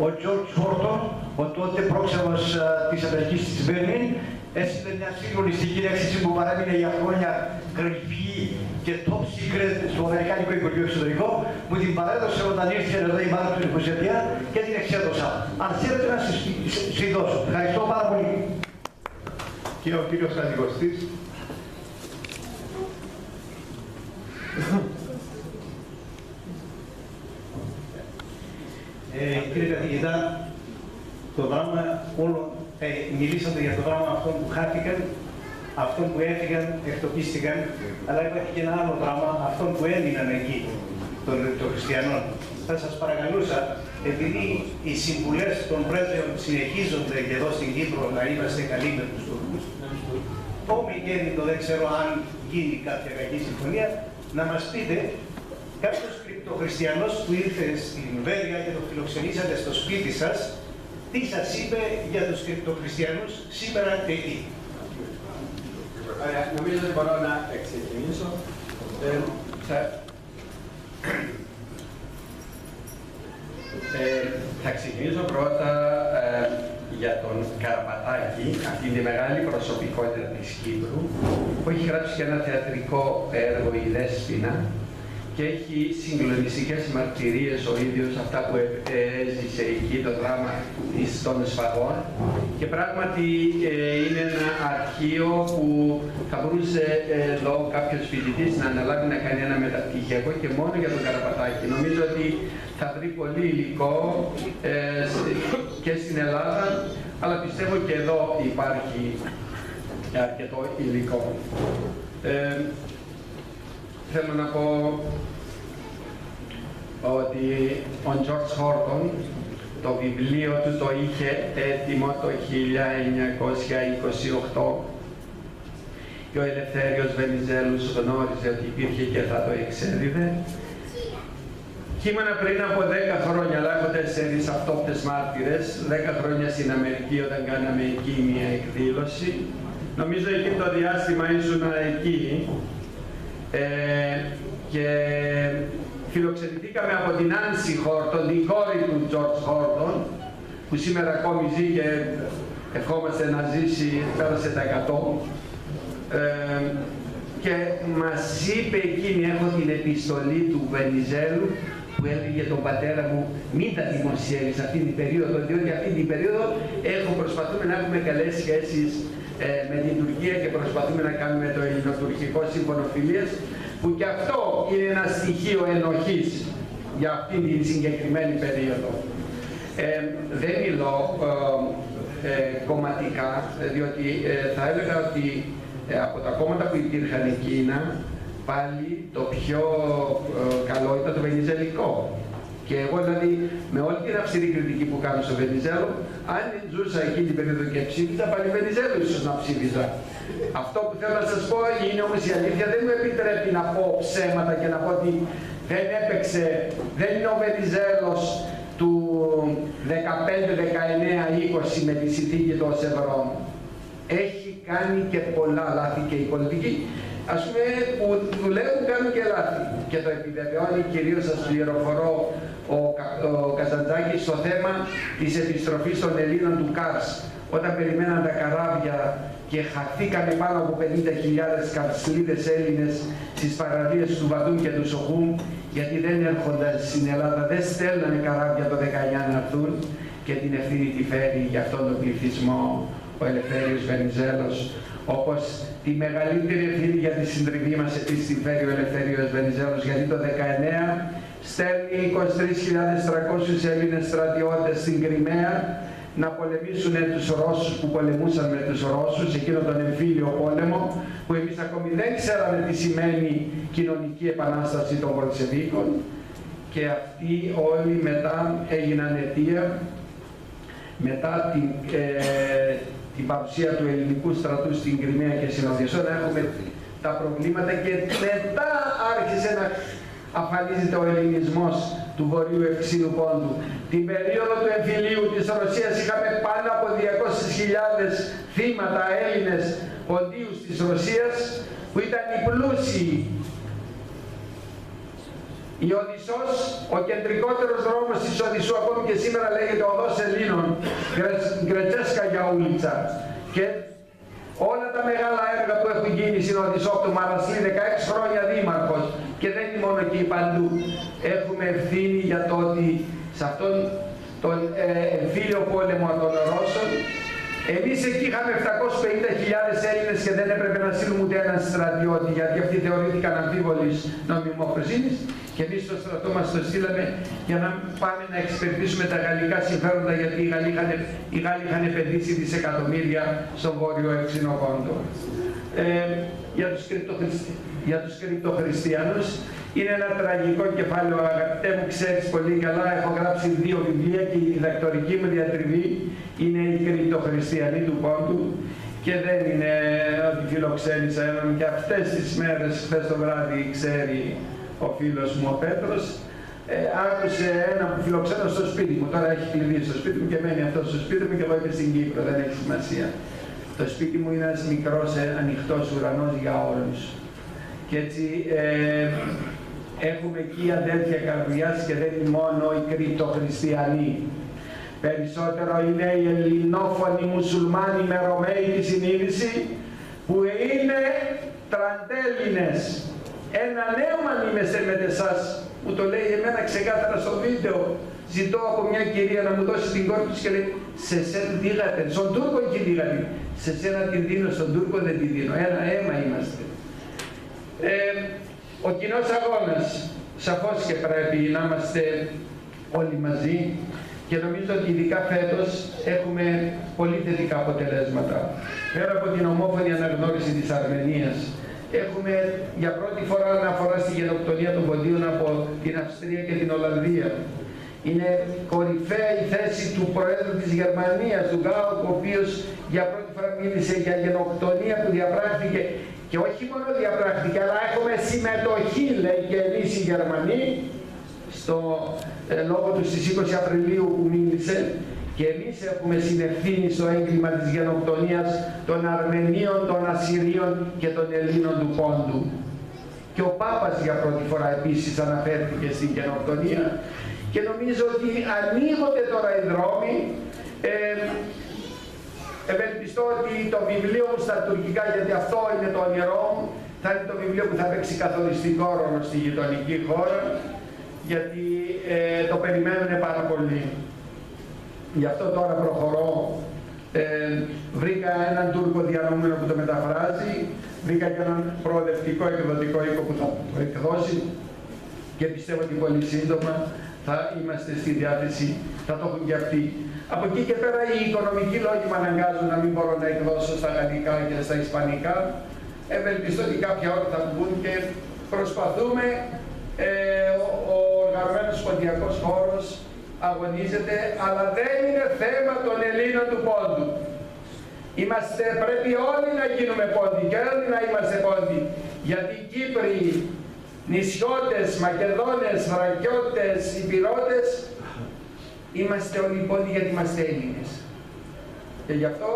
F: ο George Horton, ο τότε πρόξενος της Αμερικής της Μπέρλιν, έστειλε μια συγκλονιστική έκθεση που παρέμεινε για χρόνια κρυφή και top secret στο Αμερικάνικο Υπουργείο Εξωτερικών, μου την παρέδωσε όταν ήρθε εδώ η μάνα του 29 και την εξέδωσα. Αν θέλετε να σας δώσω. Ευχαριστώ πάρα πολύ.
B: Και ο κύριος Αντιγωστής.
G: Κύριε καθηγητά, το δράμα όλων, μιλήσατε για το δράμα αυτών που χάθηκαν, αυτών που έφυγαν, εκτοπίστηκαν, αλλά υπάρχει και ένα άλλο δράμα, αυτών που έμειναν εκεί, των χριστιανών. Θα σας παρακαλούσα, επειδή οι συμβουλές των πρέσβεων συνεχίζονται και εδώ στην Κύπρο να είμαστε καλοί με τους Τούρκους, το Μιγέννητο δεν ξέρω αν γίνει κάποια κακή συμφωνία, να μας πείτε κάποιος κρυπτοχριστιανός που ήρθε στην Βέρεια και το φιλοξενήσατε στο σπίτι σας, τι σας είπε για τους κρυπτοχριστιανούς σήμερα και εκεί.
H: Νομίζω ότι μπορώ να ξεκινήσω. Θα ξεκινήσω πρώτα για τον Καραπατάκη, αυτή τη μεγάλη προσωπικότητα της Κύπρου, που έχει γράψει και ένα θεατρικό έργο, η Δέσποινα, και έχει συγκλονιστικές μαρτυρίες ο ίδιος, αυτά που έζησε εκεί, το δράμα των σφαγών. Και πράγματι είναι ένα αρχείο που θα μπορούσε εδώ κάποιος φοιτητής να αναλάβει να κάνει ένα μεταπτυχιακό και μόνο για τον Καραπατάκη. Νομίζω ότι θα βρει πολύ υλικό και στην Ελλάδα, αλλά πιστεύω και εδώ υπάρχει αρκετό υλικό. Θέλω να πω ότι ο George Horton το βιβλίο του το είχε έτοιμο το 1928 και ο Ελευθέριος Βενιζέλους γνώριζε ότι υπήρχε και θα το εξέδιδε. Κείμενα πριν από 10 χρόνια, αλλά έχω 4 αυτόπτες μάρτυρες, 10 χρόνια στην Αμερική όταν κάναμε εκεί μια εκδήλωση. Νομίζω εκεί το διάστημα ήσουν εκεί. Και φιλοξενηθήκαμε από την Άνση Χόρτον, την κόρη του George Horton, που σήμερα ακόμη ζει και ευχόμαστε να ζήσει, πέρασε τα 100. Και μας είπε εκείνη, έχω την επιστολή του Βενιζέλου, που έλεγε τον πατέρα μου μην τα δημοσιεύεις αυτή την περίοδο, διότι αυτή την περίοδο προσπαθούμε να έχουμε καλές σχέσεις με την Τουρκία και προσπαθούμε να κάνουμε το ελληνοτουρκικό σύμφωνο φιλίας, που και αυτό είναι ένα στοιχείο ενοχής για αυτήν την συγκεκριμένη περίοδο. Δεν μιλώ κομματικά, διότι θα έλεγα ότι από τα κόμματα που υπήρχαν εκείνα, πάλι το πιο καλό ήταν το βενιζελικό. Και εγώ δηλαδή με όλη την αυστηρή κριτική που κάνω στο Βενιζέλο, αν ζούσα εκείνη την περίοδο και ψήφιζα, πάλι Βενιζέλο ίσως να ψήφιζα. Αυτό που θέλω να σας πω είναι όμως η αλήθεια, δεν μου επιτρέπει να πω ψέματα και να πω ότι δεν έπαιξε, δεν είναι ο Βενιζέλος του 15, 19, 20 με τη συνθήκη των Σευρών. Έχει κάνει και πολλά λάθη και η πολιτική, ας πούμε, που δουλεύουν κάνουν και λάθη. Και το επιβεβαιώνει κυρίως, σας πληροφορώ, ο Καζαντζάκης στο θέμα της επιστροφής των Ελλήνων του Κάρς. Όταν περιμέναν τα καράβια και χαθήκανε πάνω από 50.000 καρσλίδες Έλληνες στις παραλίες του Βαδούν και του Σοχούμ, γιατί δεν έρχονταν στην Ελλάδα, δεν στέλνανε καράβια το 19 να έρθουν, και την ευθύνη τη φέρει για αυτόν τον πληθυσμό ο Ελευθέριος Βενιζέλος, όπως τη μεγαλύτερη ευθύνη για τη συντριβή μας επίσης την φέρει ο Ελευθέριος Βενιζέλος, γιατί το 19 στέλνει 23.300 Έλληνες στρατιώτες στην Κριμαία να πολεμήσουν τους Ρώσους που πολεμούσαν με τους Ρώσους, εκείνο τον εμφύλιο πόλεμο, που εμείς ακόμη δεν ξέραμε τι σημαίνει κοινωνική επανάσταση των Πολσεβίκων, και αυτοί όλοι μετά έγιναν αιτία, μετά την παρουσία του ελληνικού στρατού στην Κριμαία και στην Οδυσσό, να έχουμε τα προβλήματα, και μετά άρχισε να αφανίζεται ο ελληνισμός του Βορείου Ευξήνου Πόντου. Την περίοδο του εμφυλίου της Ρωσίας είχαμε πάνω από 200.000 θύματα Έλληνες ποντίους της Ρωσίας, που ήταν οι πλούσιοι. Η Οδυσσός, ο κεντρικότερος δρόμος της Οδυσσού, ακόμη και σήμερα λέγεται Οδός Ελλήνων, Γκρετσέσκα Γιαούλιτσα. Και όλα τα μεγάλα έργα που έχουν γίνει στην Οδυσσό, του Μαρασλή, 16 χρόνια δήμαρχος, και δεν είναι μόνο εκεί, παντού. Έχουμε ευθύνη για το ότι σε αυτόν τον εμφύλιο πόλεμο των Ρώσων, εμείς εκεί είχαμε 750.000 Έλληνες και δεν έπρεπε να στείλουμε ούτε έναν στρατιώτη, γιατί αυτοί θεωρήθηκαν αμφίβολης νομιμοφροσύνης, και εμείς στο στρατό μας το στείλαμε για να πάμε να εξυπηρετήσουμε τα γαλλικά συμφέροντα, γιατί οι Γάλλοι είχαν επενδύσει δισεκατομμύρια στον Βόρειο Ευξήνο Πόντο. Για τους κρυπτοχριστιανούς είναι ένα τραγικό κεφάλαιο, αγαπητέ μου, ξέρεις πολύ καλά, έχω γράψει 2 βιβλία και η διδακτορική μου διατριβή είναι οι κρυπτοχριστιανοί του Πόντου, και δεν είναι ότι φιλοξένησα έναν, και αυτές τις μέρες, χθες το βράδυ, ξέρει ο φίλος μου ο Πέτρος, άκουσε ένα που φιλοξένω στο σπίτι μου, τώρα έχει κλειδί στο σπίτι μου και μένει αυτό στο σπίτι μου, και εγώ είμαι στην Κύπρο, δεν έχει σημασία. Το σπίτι μου είναι ένας μικρός ανοιχτός ουρανός για όλους. Και έτσι έχουμε εκεί αδέρφια καρδιάς, και δεν είναι μόνο οι κρυπτοχριστιανοί. Περισσότερο είναι οι ελληνόφωνοι μουσουλμάνοι με ρωμαϊκή συνείδηση, που είναι τραντέλληνες. Ένα νέο είμαι με εσάς, που το λέει εμένα ξεκάθαρα στο βίντεο. Ζητώ από μια κυρία να μου δώσει την κόρη της και λέει, σε σένα δίγατε, στον Τούρκο εκεί δίγατε, σε σένα την δίνω, στον Τούρκο δεν την δίνω, ένα αίμα είμαστε. Ο κοινός αγώνας, σαφώς και πρέπει να είμαστε όλοι μαζί, και νομίζω ότι ειδικά φέτος έχουμε πολύ θετικά αποτελέσματα. Πέρα από την ομόφωνη αναγνώριση της Αρμενίας, έχουμε για πρώτη φορά αναφορά στη γενοκτονία των ποντίων από την Αυστρία και την Ολλανδία. Είναι κορυφαία η θέση του Προέδρου της Γερμανίας, του Γκάουκ, ο οποίος για πρώτη φορά μίλησε για γενοκτονία που διαπράχθηκε, και όχι μόνο διαπράχθηκε, αλλά έχουμε συμμετοχή, λέει, και εμείς οι Γερμανοί, στο λόγο του στις 20 Απριλίου που μίλησε, και εμείς έχουμε συνευθύνη στο έγκλημα της γενοκτονίας των Αρμενίων, των Ασσυρίων και των Ελλήνων του Πόντου. Και ο Πάπας για πρώτη φορά επίσης αναφέρθηκε στην γενοκτονία, και νομίζω ότι ανοίγονται τώρα οι δρόμοι. Ευελπιστώ ότι το βιβλίο μου στα τουρκικά, γιατί αυτό είναι το όνειρό μου, θα είναι το βιβλίο που θα παίξει καθοριστικό ρόλο στη γειτονική χώρα, γιατί το περιμένουν πάρα πολύ. Γι' αυτό τώρα προχωρώ. Βρήκα έναν Τούρκο διανοούμενο που το μεταφράζει, βρήκα και έναν προοδευτικό εκδοτικό οίκο που θα το εκδώσει, και πιστεύω ότι πολύ σύντομα θα είμαστε στη διάθεση, θα το έχουν και αυτοί. Από εκεί και πέρα οι οικονομικοί λόγοι με αναγκάζουν να μην μπορώ να εκδώσω στα γαλλικά και στα ισπανικά. Ευελπιστώ ότι κάποια ώρα θα βγουν, και προσπαθούμε. Ο οργανωμένος ποντιακός χώρος αγωνίζεται, αλλά δεν είναι θέμα των Ελλήνων του Πόντου. Πρέπει όλοι να γίνουμε πόντοι, και όλοι να είμαστε πόντοι, γιατί οι Κύπροι, νησιώτες, Μακεδόνες, Θρακιώτες, Ιππηρώτες, είμαστε όλοι πόντοι, γιατί είμαστε Έλληνες. Και γι' αυτό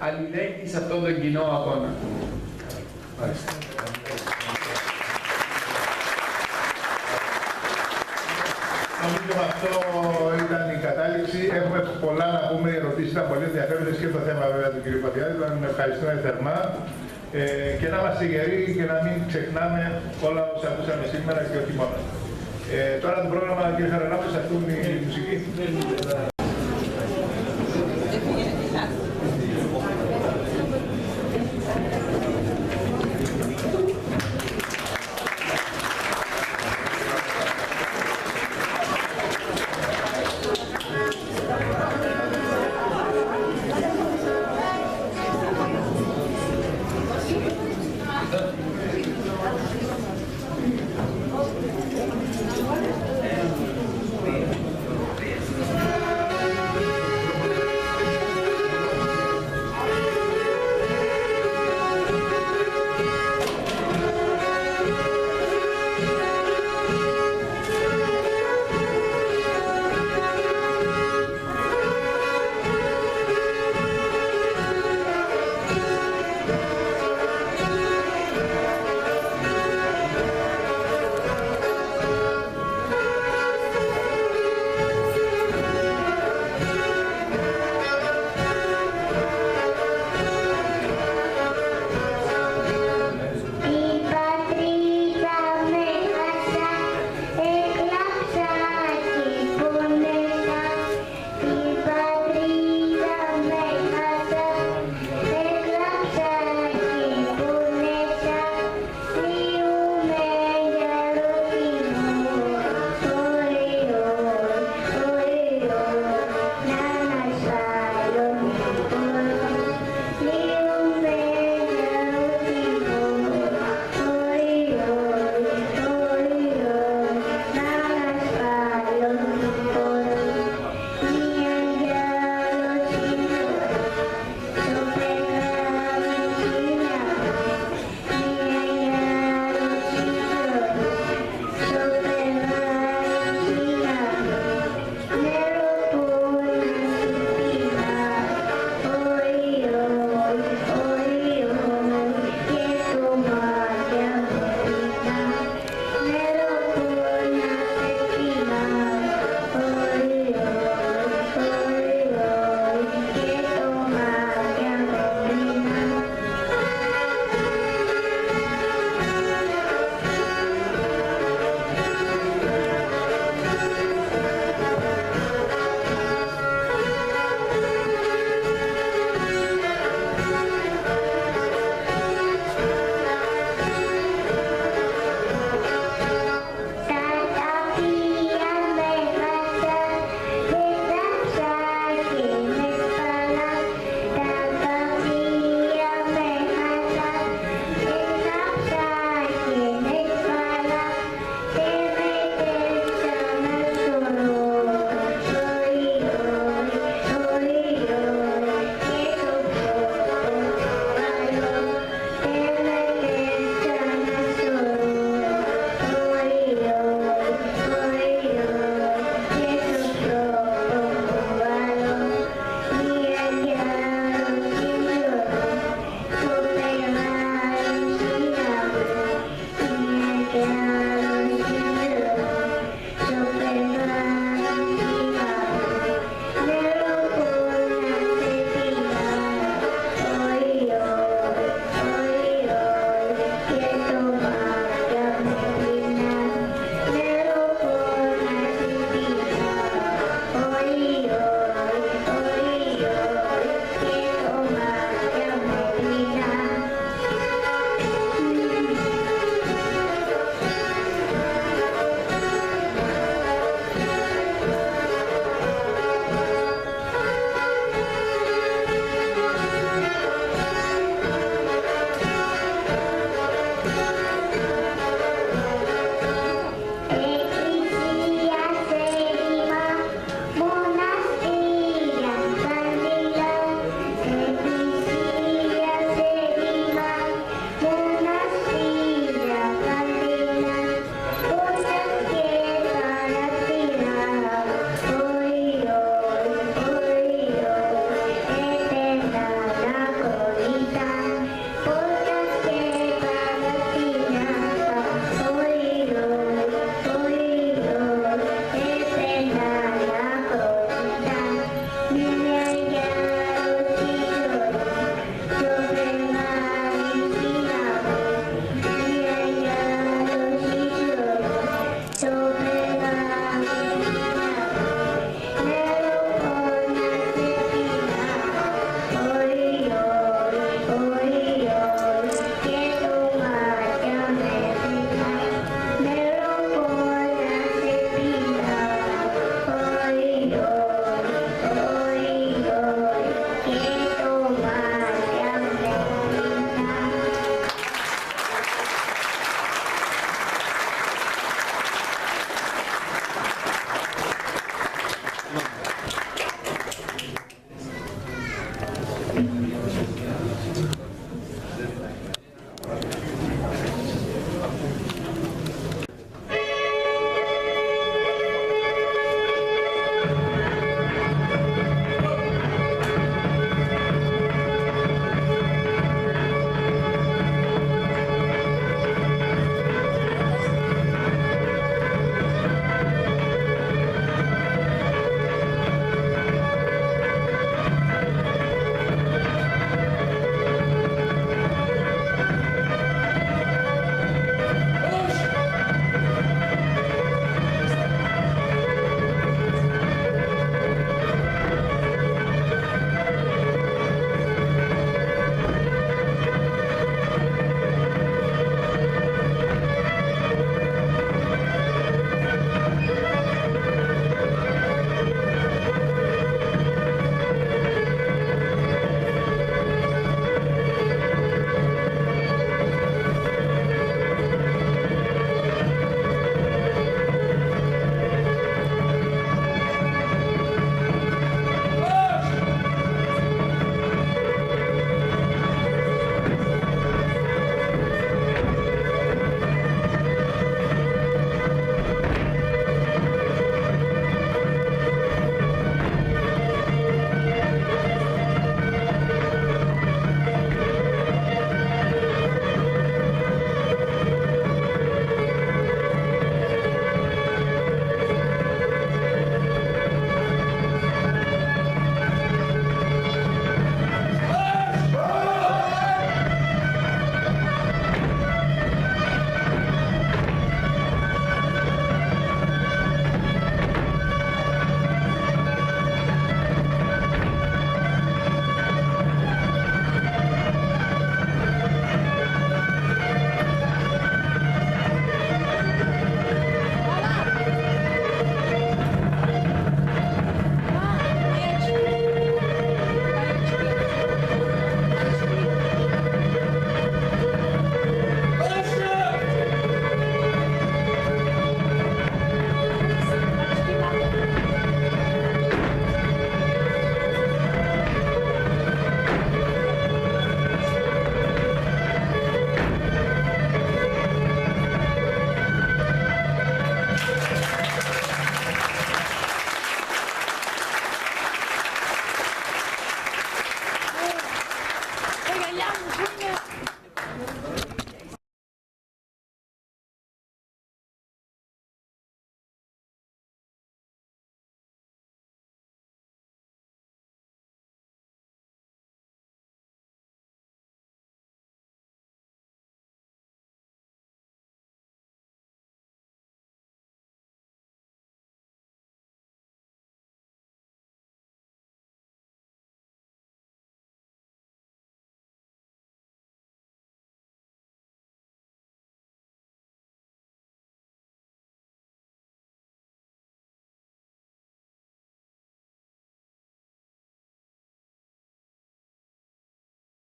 H: αλληλέγγυη σε αυτόν τον κοινό αγώνα.
B: Νομίζω αυτό ήταν η κατάληξη. Έχουμε πολλά να πούμε, οι ερωτήσεις ήταν πολύ ενδιαφέροντες, και το θέμα βέβαια του κ. Παπιάδη. Τον ευχαριστούμε θερμά. Και να είμαστε γεροί και να μην ξεχνάμε όλα όσα ακούσαμε σήμερα, και όχι μόνο. Τώρα το πρόγραμμα, κ. Χαραλάμπου, θα ακούν η μουσική.